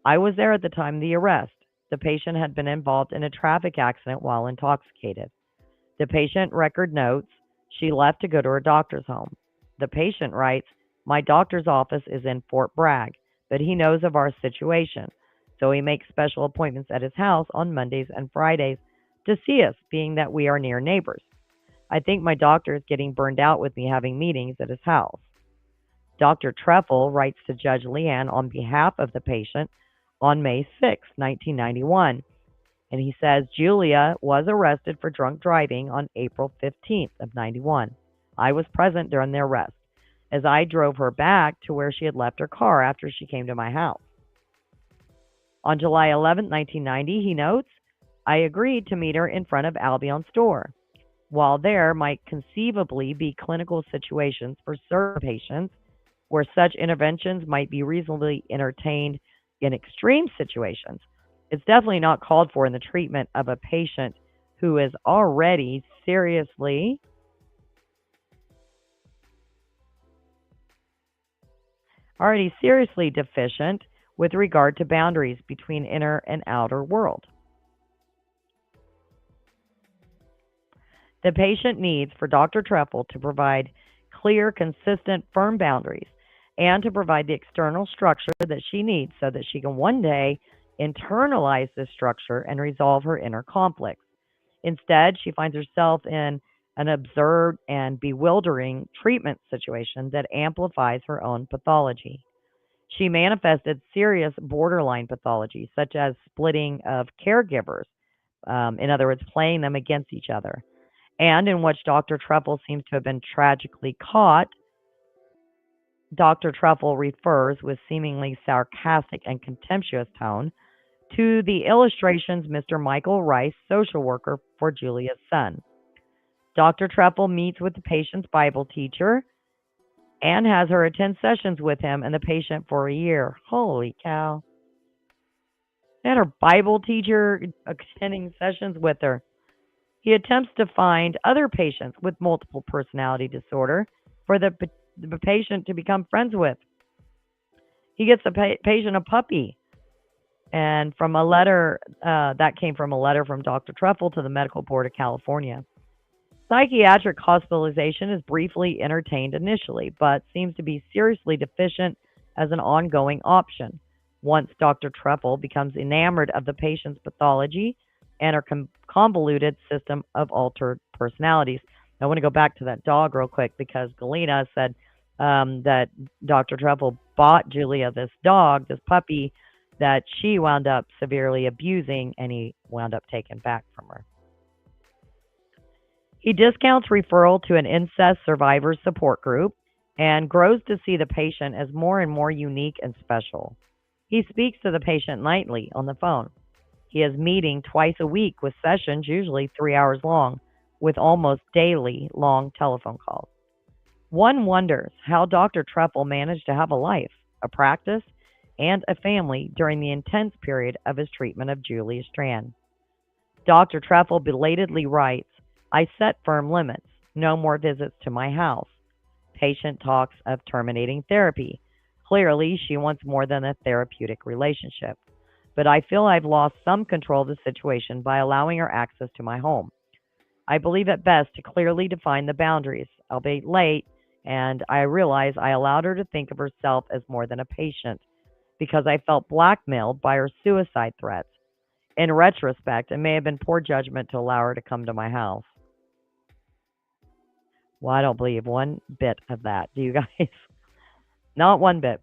I was there at the time of the arrest. The patient had been involved in a traffic accident while intoxicated. The patient record notes she left to go to her doctor's home. The patient writes, my doctor's office is in Fort Bragg, but he knows of our situation, so he makes special appointments at his house on Mondays and Fridays to see us, being that we are near neighbors. I think my doctor is getting burned out with me having meetings at his house. Dr. Trefil writes to Judge Leanne on behalf of the patient on May 6, 1991, and he says Julia was arrested for drunk driving on April 15th of 91. I was present during the arrest as I drove her back to where she had left her car after she came to my house. On July 11, 1990, he notes, I agreed to meet her in front of Albion's store. While there might conceivably be clinical situations for certain patients where such interventions might be reasonably entertained in extreme situations, it's definitely not called for in the treatment of a patient who is already seriously deficient with regard to boundaries between inner and outer world. The patient needs for Dr. Trefil to provide clear, consistent, firm boundaries and to provide the external structure that she needs so that she can one day internalize this structure and resolve her inner conflicts. Instead, she finds herself in an absurd and bewildering treatment situation that amplifies her own pathology. She manifested serious borderline pathology, such as splitting of caregivers, in other words, playing them against each other, and in which Dr. Trefil seems to have been tragically caught. Dr. Trefil refers with seemingly sarcastic and contemptuous tone to the illustrations Mr. Michael Rice, social worker for Julia's son. Dr. Trefil meets with the patient's Bible teacher and has her attend sessions with him and the patient for a year. Holy cow. They had her Bible teacher attending sessions with her. He attempts to find other patients with multiple personality disorder for the patient to become friends with. He gets the patient a puppy. And from a letter that came from a letter from Dr. Trefil to the Medical Board of California. Psychiatric hospitalization is briefly entertained initially, but seems to be seriously deficient as an ongoing option once Dr. Trefil becomes enamored of the patient's pathology and her convoluted system of altered personalities. I want to go back to that dog real quick because Galina said that Dr. Trefil bought Julia this dog, this puppy, that she wound up severely abusing, and he wound up taking back from her. He discounts referral to an incest survivors support group and grows to see the patient as more and more unique and special. He speaks to the patient nightly on the phone. He has meeting twice a week with sessions usually 3 hours long, with almost daily long telephone calls. One wonders how Dr. Trefil managed to have a life, a practice, and a family during the intense period of his treatment of Julia Strand. Dr. Trefil belatedly writes, I set firm limits, no more visits to my house. Patient talks of terminating therapy. Clearly, she wants more than a therapeutic relationship. But I feel I've lost some control of the situation by allowing her access to my home. I believe it best to clearly define the boundaries. I'll be late, and I realize I allowed her to think of herself as more than a patient because I felt blackmailed by her suicide threats. In retrospect, it may have been poor judgment to allow her to come to my house. Well, I don't believe one bit of that. Do you guys? Not one bit.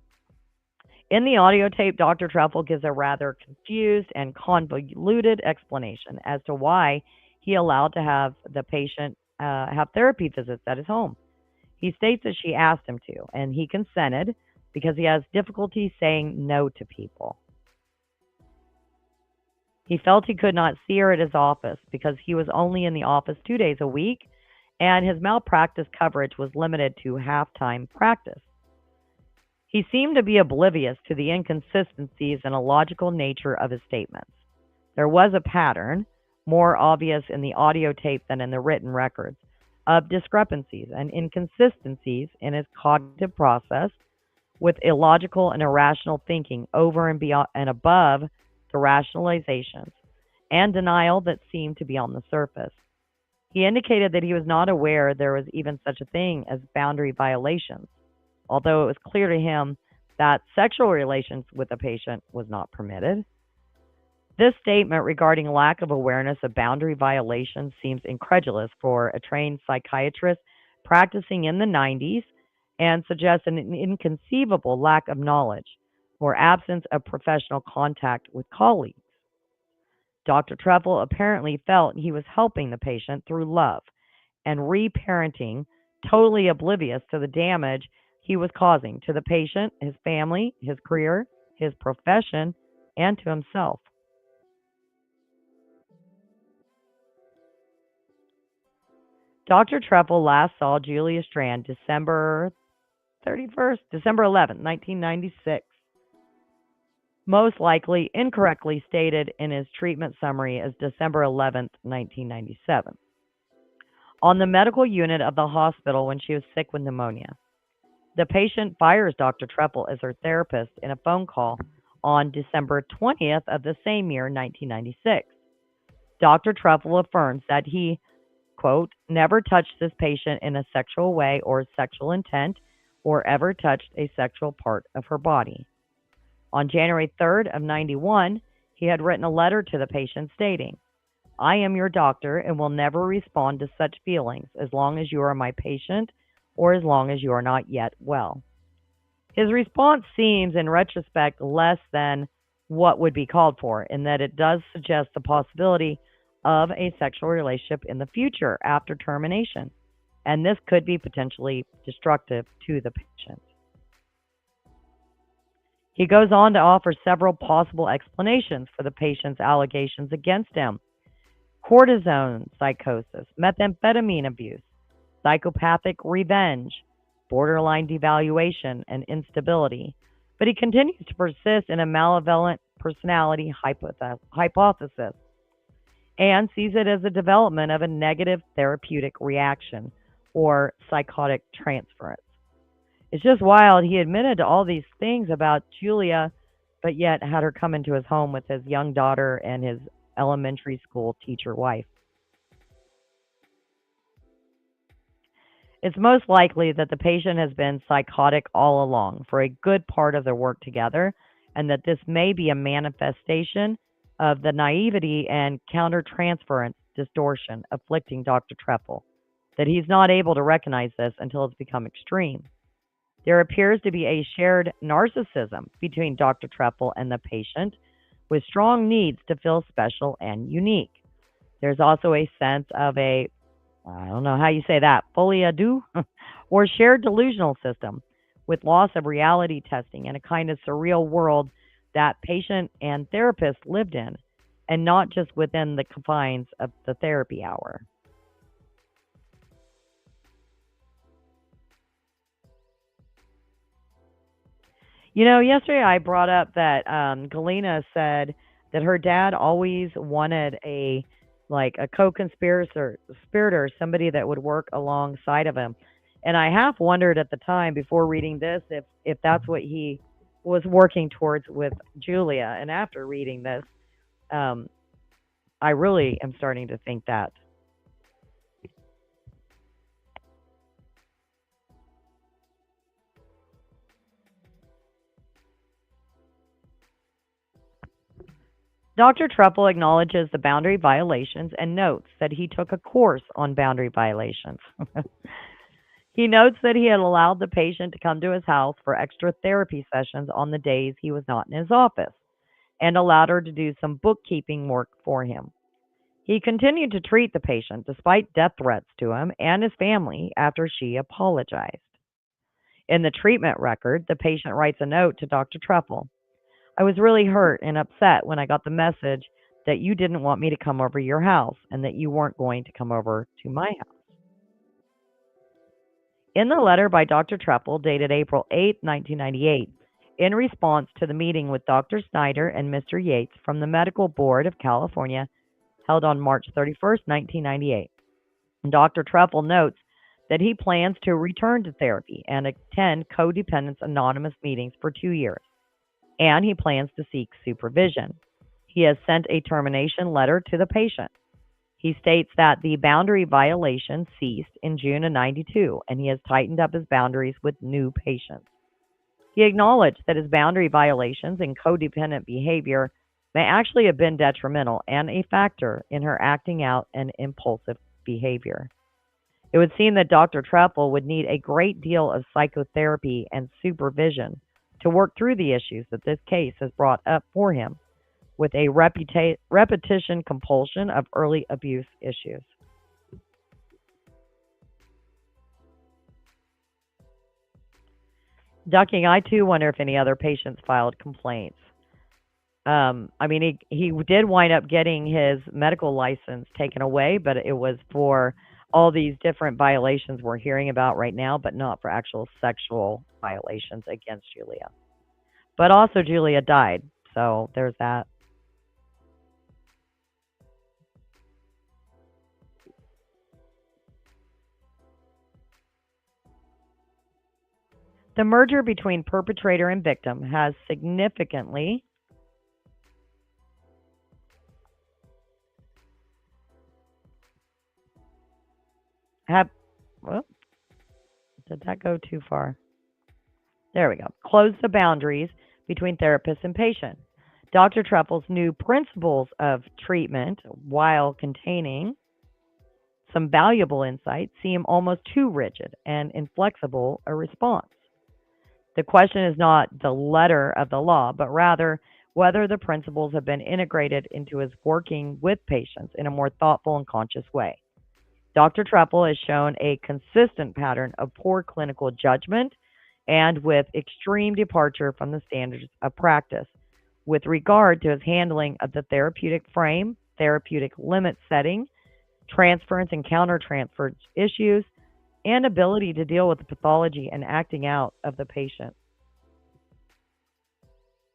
In the audio tape, Dr. Trefil gives a rather confused and convoluted explanation as to why he allowed to have the patient have therapy visits at his home. He states that she asked him to, and he consented because he has difficulty saying no to people. He felt he could not see her at his office because he was only in the office 2 days a week, and his malpractice coverage was limited to half-time practice. He seemed to be oblivious to the inconsistencies and illogical nature of his statements. There was a pattern, more obvious in the audio tape than in the written records, of discrepancies and inconsistencies in his cognitive process, with illogical and irrational thinking over and beyond and above the rationalizations, and denial that seemed to be on the surface. He indicated that he was not aware there was even such a thing as boundary violations, although it was clear to him that sexual relations with the patient was not permitted. This statement regarding lack of awareness of boundary violations seems incredulous for a trained psychiatrist practicing in the 90s and suggests an inconceivable lack of knowledge or absence of professional contact with colleagues. Dr. Trefil apparently felt he was helping the patient through love and reparenting, totally oblivious to the damage he was causing to the patient, his family, his career, his profession, and to himself. Dr. Trefil last saw Julia Strand December 11th, 1996. Most likely incorrectly stated in his treatment summary as December 11th, 1997. On the medical unit of the hospital when she was sick with pneumonia. The patient fires Dr. Trefil as her therapist in a phone call on December 20th of the same year, 1996. Dr. Trefil affirms that he, quote, never touched this patient in a sexual way or sexual intent or ever touched a sexual part of her body. On January 3rd of 91, he had written a letter to the patient stating, I am your doctor and will never respond to such feelings as long as you are my patient or as long as you are not yet well. His response seems, in retrospect, less than what would be called for, in that it does suggest the possibility of a sexual relationship in the future after termination, and this could be potentially destructive to the patient. He goes on to offer several possible explanations for the patient's allegations against him: cortisone psychosis, methamphetamine abuse, psychopathic revenge, borderline devaluation, and instability. But he continues to persist in a malevolent personality hypothesis and sees it as a development of a negative therapeutic reaction or psychotic transference. It's just wild. He admitted to all these things about Julia, but yet had her come into his home with his young daughter and his elementary school teacher wife. It's most likely that the patient has been psychotic all along for a good part of their work together, and that this may be a manifestation of the naivety and countertransference distortion afflicting Dr. Trefil, that he's not able to recognize this until it's become extreme. There appears to be a shared narcissism between Dr. Trefil and the patient, with strong needs to feel special and unique. There's also a sense of I don't know how you say that, folie à deux, or shared delusional system with loss of reality testing and a kind of surreal world that patient and therapist lived in, and not just within the confines of the therapy hour. Yesterday I brought up that Galina said that her dad always wanted a co-conspirator, somebody that would work alongside of him. And I half wondered at the time before reading this if that's what he was working towards with Julia. And after reading this, um, I really am starting to think that. Dr. Truppel acknowledges the boundary violations and notes that he took a course on boundary violations. He notes that he had allowed the patient to come to his house for extra therapy sessions on the days he was not in his office, and allowed her to do some bookkeeping work for him. He continued to treat the patient despite death threats to him and his family after she apologized. In the treatment record, the patient writes a note to Dr. Truffle. I was really hurt and upset when I got the message that you didn't want me to come over your house and that you weren't going to come over to my house. In the letter by Dr. Truffle, dated April 8, 1998, in response to the meeting with Dr. Snyder and Mr. Yates from the Medical Board of California held on March 31st, 1998, Dr. Truffle notes that he plans to return to therapy and attend Codependence Anonymous meetings for 2 years, and he plans to seek supervision. He has sent a termination letter to the patient. He states that the boundary violation ceased in June of 92, and he has tightened up his boundaries with new patients. He acknowledged that his boundary violations and codependent behavior may actually have been detrimental and a factor in her acting out an impulsive behavior. It would seem that Dr. Trefil would need a great deal of psychotherapy and supervision to work through the issues that this case has brought up for him, with a repetition compulsion of early abuse issues. Ducking, I too wonder if any other patients filed complaints. He did wind up getting his medical license taken away, but it was for all these different violations we're hearing about right now, but not for actual sexual violations against Julia. But also, Julia died, so there's that. The merger between perpetrator and victim has significantly have well, did that go too far? There we go. Close the boundaries between therapist and patient. Dr. Trefil's new principles of treatment, while containing some valuable insights, seem almost too rigid and inflexible a response. The question is not the letter of the law, but rather whether the principles have been integrated into his working with patients in a more thoughtful and conscious way. Dr. Trefil has shown a consistent pattern of poor clinical judgment and with extreme departure from the standards of practice with regard to his handling of the therapeutic frame, therapeutic limit setting, transference and countertransference issues, and ability to deal with the pathology and acting out of the patient.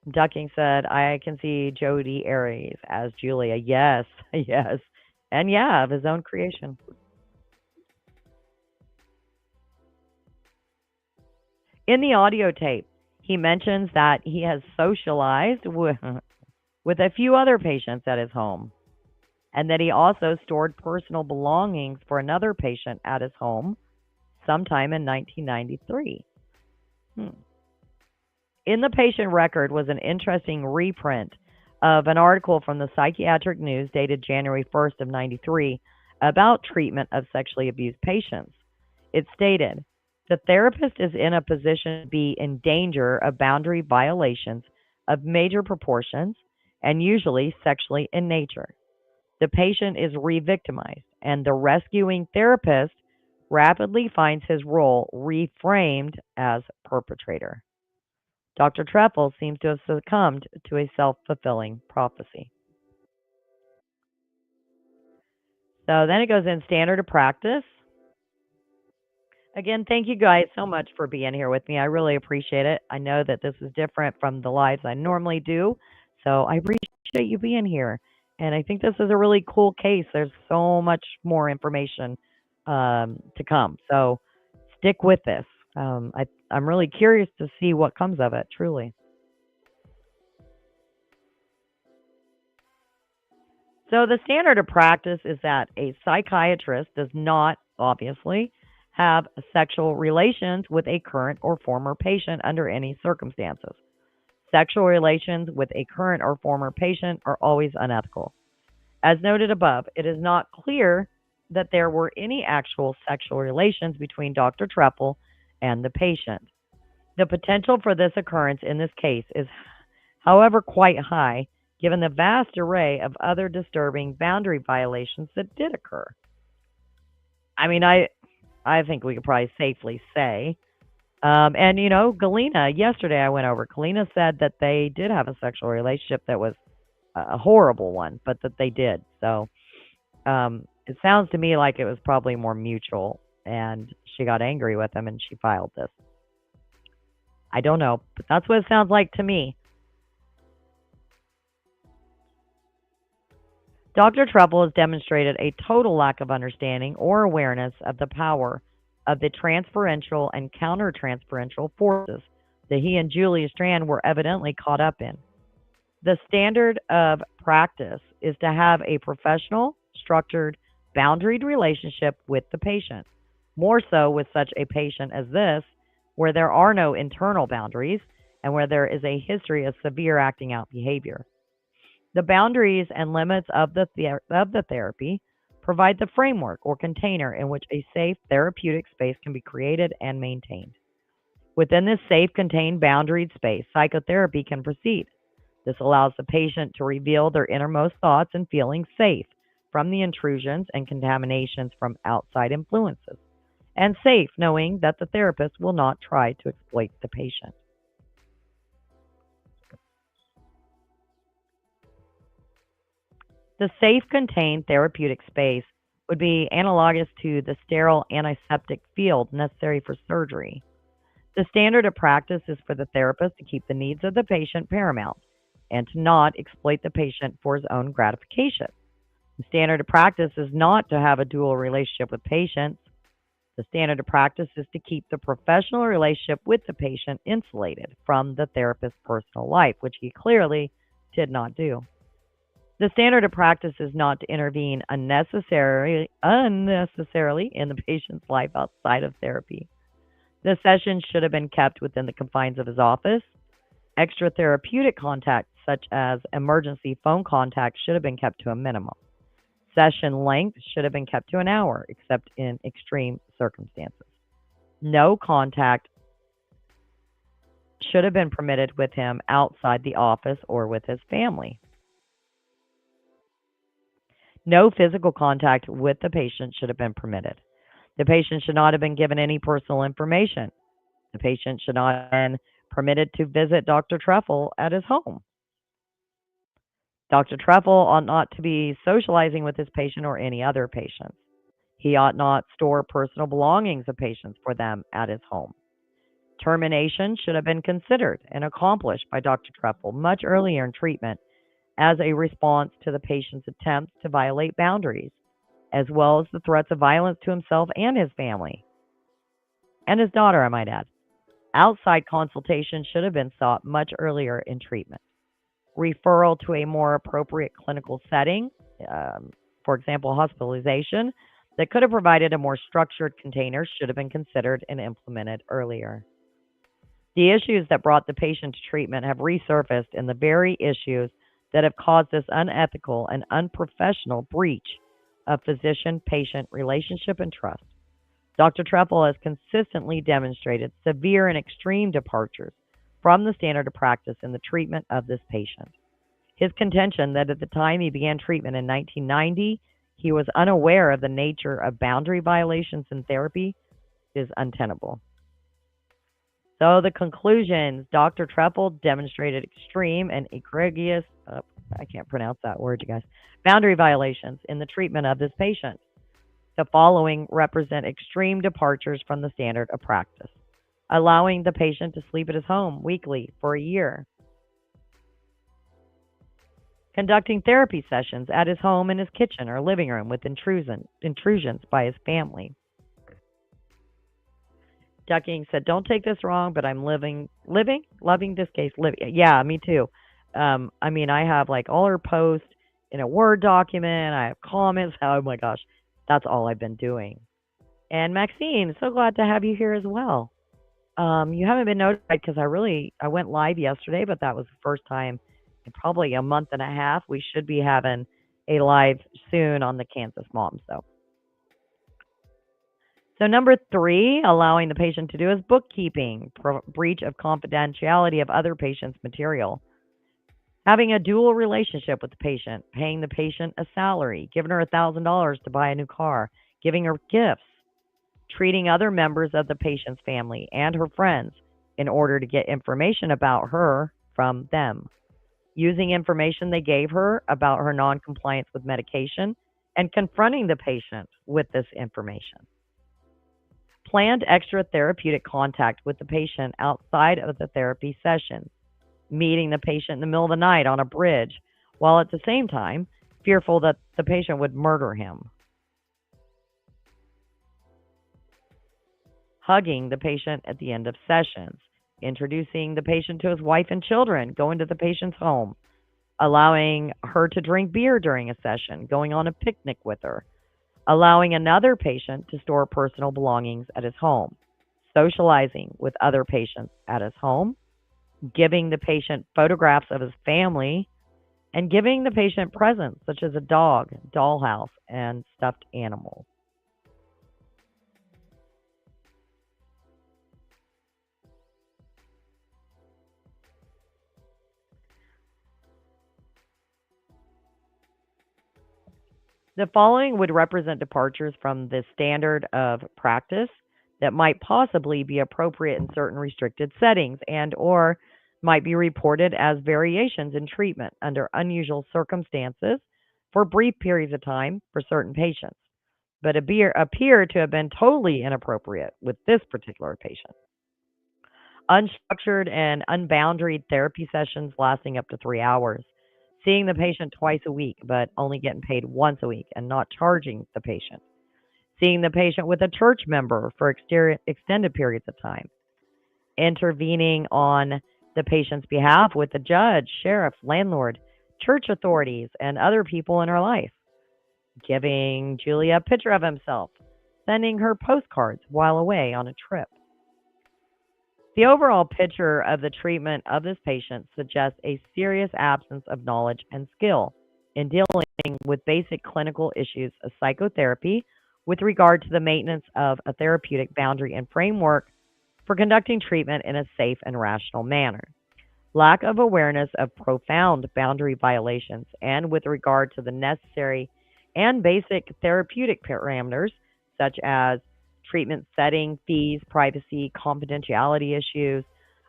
Ducking said, I can see Jody Aries as Julia. Yes, yes. And yeah, of his own creation. In the audio tape, He mentions that he has socialized with a few other patients at his home, and that he also stored personal belongings for another patient at his home sometime in 1993. Hmm. In the patient record was an interesting reprint of an article from the Psychiatric News dated January 1st of 93 about treatment of sexually abused patients. It stated, the therapist is in a position to be in danger of boundary violations of major proportions and usually sexually in nature. The patient is re-victimized, and the rescuing therapist rapidly finds his role reframed as perpetrator. Dr. Trefil seems to have succumbed to a self-fulfilling prophecy. So then it goes in standard of practice. Again, thank you guys so much for being here with me. I really appreciate it. I know that this is different from the lives I normally do, so I appreciate you being here. And I think this is a really cool case. There's so much more information to come. So stick with this. I'm really curious to see what comes of it, truly. So the standard of practice is that a psychiatrist does not, obviously, have sexual relations with a current or former patient under any circumstances. Sexual relations with a current or former patient are always unethical. As noted above, it is not clear that there were any actual sexual relations between Dr. Trefil and the patient. The potential for this occurrence in this case is, however, quite high, given the vast array of other disturbing boundary violations that did occur. I mean, I think we could probably safely say. And, Galina, yesterday I went over, Galina said that they did have a sexual relationship that was a horrible one, but that they did. So it sounds to me like it was probably more mutual, and she got angry with him and she filed this. I don't know, but that's what it sounds like to me. Dr. Trefil has demonstrated a total lack of understanding or awareness of the power of the transferential and countertransferential forces that he and Julia Strand were evidently caught up in. The standard of practice is to have a professional, structured, boundaried relationship with the patient, more so with such a patient as this, where there are no internal boundaries and where there is a history of severe acting out behavior. The boundaries and limits of the therapy provide the framework or container in which a safe therapeutic space can be created and maintained. Within this safe, contained, boundaried space, psychotherapy can proceed. This allows the patient to reveal their innermost thoughts and feelings safe from the intrusions and contaminations from outside influences, and safe knowing that the therapist will not try to exploit the patient. The safe, contained therapeutic space would be analogous to the sterile antiseptic field necessary for surgery. The standard of practice is for the therapist to keep the needs of the patient paramount and to not exploit the patient for his own gratification. The standard of practice is not to have a dual relationship with patients. The standard of practice is to keep the professional relationship with the patient insulated from the therapist's personal life, which he clearly did not do. The standard of practice is not to intervene unnecessarily in the patient's life outside of therapy. The session should have been kept within the confines of his office. Extra therapeutic contact, such as emergency phone contact, should have been kept to a minimum. Session length should have been kept to an hour, except in extreme circumstances. No contact should have been permitted with him outside the office or with his family. No physical contact with the patient should have been permitted. The patient should not have been given any personal information. The patient should not have been permitted to visit Dr. Trefil at his home. Dr. Trefil ought not to be socializing with his patient or any other patients. He ought not store personal belongings of patients for them at his home. Termination should have been considered and accomplished by Dr. Trefil much earlier in treatment as a response to the patient's attempts to violate boundaries, as well as the threats of violence to himself and his family, and his daughter, I might add. Outside consultation should have been sought much earlier in treatment. Referral to a more appropriate clinical setting, um, for example, hospitalization, that could have provided a more structured container should have been considered and implemented earlier. The issues that brought the patient to treatment have resurfaced in the very issues that have caused this unethical and unprofessional breach of physician patient relationship and trust. Dr. Trefil has consistently demonstrated severe and extreme departures from the standard of practice in the treatment of this patient. His contention that at the time he began treatment in 1990, he was unaware of the nature of boundary violations in therapy is untenable. So the conclusions, Dr. Trefil demonstrated extreme and egregious, I can't pronounce that word, you guys, boundary violations in the treatment of this patient. The following represent extreme departures from the standard of practice: allowing the patient to sleep at his home weekly for a year, conducting therapy sessions at his home in his kitchen or living room with intrusions by his family. Ducking said, "Don't take this wrong, but I'm loving this case. Living, yeah, me too. I mean, I have like all her posts in a Word document. I have comments. Oh my gosh, that's all I've been doing." And Maxine, so glad to have you here as well. You haven't been notified because I went live yesterday, but that was the first time in probably a month and a half. We should be having a live soon on the Kansas Mom. So number 3, allowing the patient to do his bookkeeping, breach of confidentiality of other patient's material, having a dual relationship with the patient, paying the patient a salary, giving her $1,000 to buy a new car, giving her gifts, treating other members of the patient's family and her friends in order to get information about her from them, using information they gave her about her noncompliance with medication and confronting the patient with this information. Planned extra therapeutic contact with the patient outside of the therapy sessions, meeting the patient in the middle of the night on a bridge, while at the same time fearful that the patient would murder him. Hugging the patient at the end of sessions, introducing the patient to his wife and children, going to the patient's home, allowing her to drink beer during a session, going on a picnic with her, allowing another patient to store personal belongings at his home, socializing with other patients at his home, giving the patient photographs of his family, and giving the patient presents such as a dog, dollhouse, and stuffed animals. The following would represent departures from the standard of practice that might possibly be appropriate in certain restricted settings and or might be reported as variations in treatment under unusual circumstances for brief periods of time for certain patients, but appear to have been totally inappropriate with this particular patient. Unstructured and unboundaried therapy sessions lasting up to 3 hours, seeing the patient twice a week, but only getting paid once a week and not charging the patient, seeing the patient with a church member for extended periods of time, intervening on the patient's behalf with the judge, sheriff, landlord, church authorities, and other people in her life, giving Julia a picture of himself, sending her postcards while away on a trip. The overall picture of the treatment of this patient suggests a serious absence of knowledge and skill in dealing with basic clinical issues of psychotherapy with regard to the maintenance of a therapeutic boundary and framework for conducting treatment in a safe and rational manner. Lack of awareness of profound boundary violations and with regard to the necessary and basic therapeutic parameters such as treatment setting, fees, privacy, confidentiality issues,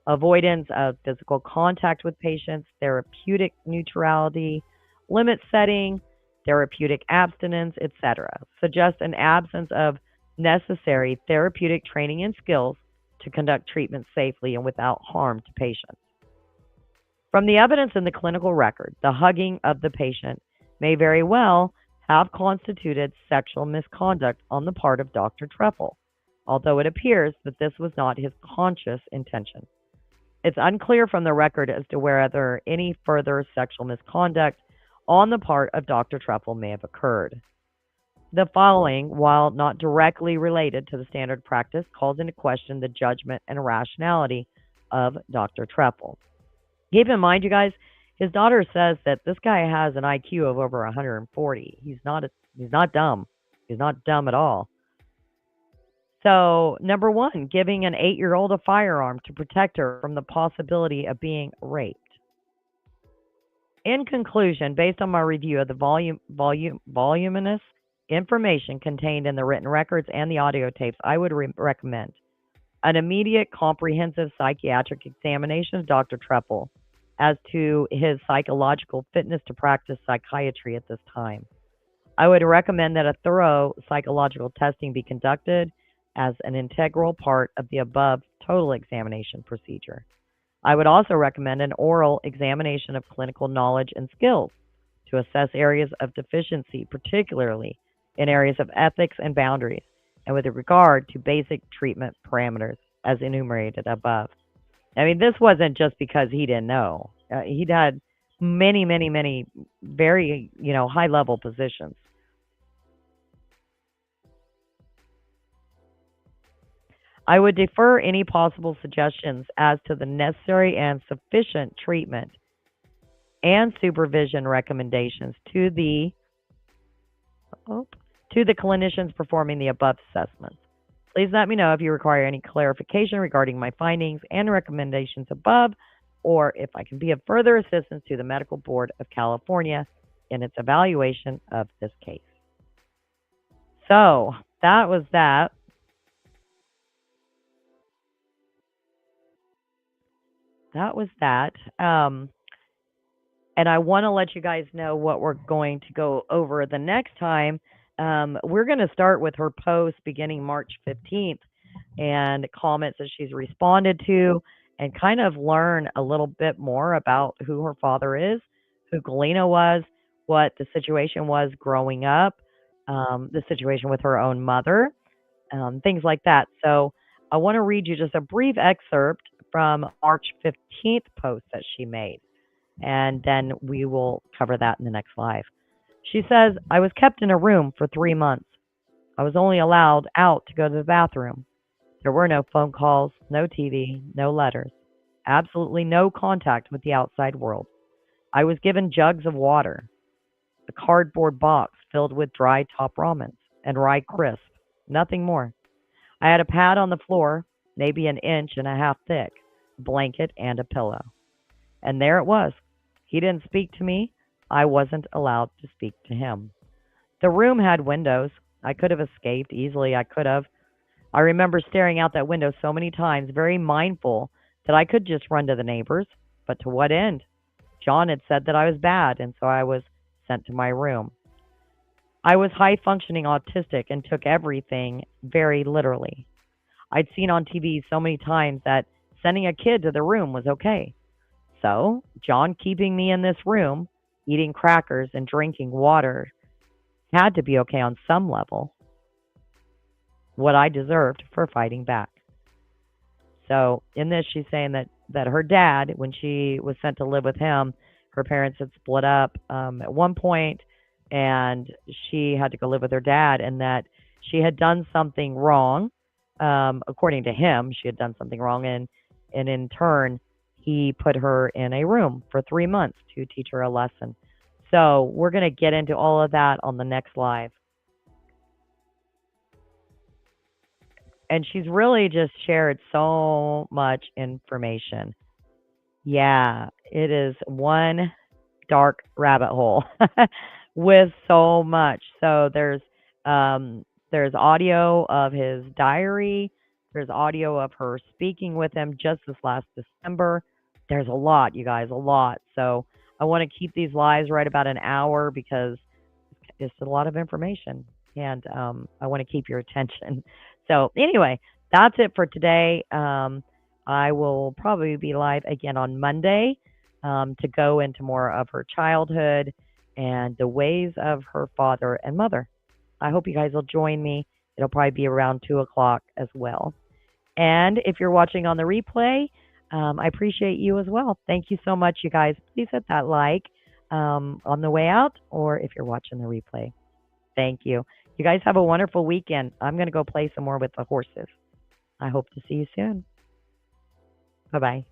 avoidance of physical contact with patients, therapeutic neutrality, limit setting, therapeutic abstinence, etc., suggest an absence of necessary therapeutic training and skills to conduct treatment safely and without harm to patients. From the evidence in the clinical record, the hugging of the patient may very well have constituted sexual misconduct on the part of Dr. Trefil, although it appears that this was not his conscious intention. It's unclear from the record as to whether any further sexual misconduct on the part of Dr. Trefil may have occurred. The following, while not directly related to the standard practice, calls into question the judgment and rationality of Dr. Trefil. Keep in mind, you guys, his daughter says that this guy has an IQ of over 140. He's not dumb. He's not dumb at all. So, number one, giving an 8-year-old a firearm to protect her from the possibility of being raped. In conclusion, based on my review of the voluminous information contained in the written records and the audio tapes, I would recommend an immediate comprehensive psychiatric examination of Dr. Trefil as to his psychological fitness to practice psychiatry at this time. I would recommend that a thorough psychological testing be conducted as an integral part of the above total examination procedure. I would also recommend an oral examination of clinical knowledge and skills to assess areas of deficiency, particularly in areas of ethics and boundaries, and with regard to basic treatment parameters as enumerated above. I mean, this wasn't just because he didn't know. He'd had many, many, many very, high-level positions. I would defer any possible suggestions as to the necessary and sufficient treatment and supervision recommendations to the clinicians performing the above assessments. Please let me know if you require any clarification regarding my findings and recommendations above, or if I can be of further assistance to the Medical Board of California in its evaluation of this case. So that was that. And I want to let you guys know what we're going to go over the next time. We're going to start with her post beginning March 15th and comments that she's responded to, and kind of learn a little bit more about who her father is, who Galina was, what the situation was growing up, the situation with her own mother, things like that. So I want to read you just a brief excerpt from March 15th post that she made, and then we will cover that in the next live. She says, I was kept in a room for 3 months. I was only allowed out to go to the bathroom. There were no phone calls, no TV, no letters, absolutely no contact with the outside world. I was given jugs of water, a cardboard box filled with dry top ramen and rye crisp, nothing more. I had a pad on the floor, maybe 1.5 inches thick, a blanket, and a pillow. And there it was. He didn't speak to me. I wasn't allowed to speak to him. The room had windows. I could have escaped easily. I could have. I remember staring out that window so many times, very mindful that I could just run to the neighbors. But to what end? John had said that I was bad, and so I was sent to my room. I was high-functioning autistic and took everything very literally. I'd seen on TV so many times that sending a kid to the room was okay. So, John keeping me in this room, eating crackers and drinking water, had to be okay on some level. What I deserved for fighting back. So, in this, she's saying that her dad, when she was sent to live with him, her parents had split up at one point, and she had to go live with her dad, and that she had done something wrong. According to him, she had done something wrong, and in turn, he put her in a room for 3 months to teach her a lesson. So we're going to get into all of that on the next live. And she's really just shared so much information. Yeah, it is one dark rabbit hole with so much. So there's audio of his diary. There's audio of her speaking with him just this last December. There's a lot, you guys, a lot. So I want to keep these lives right about an hour because it's a lot of information, and I want to keep your attention. So anyway, that's it for today. I will probably be live again on Monday to go into more of her childhood and the ways of her father and mother. I hope you guys will join me. It'll probably be around 2 o'clock as well. And if you're watching on the replay, I appreciate you as well. Thank you so much, you guys. Please hit that like on the way out, or if you're watching the replay. Thank you. You guys have a wonderful weekend. I'm going to go play some more with the horses. I hope to see you soon. Bye-bye.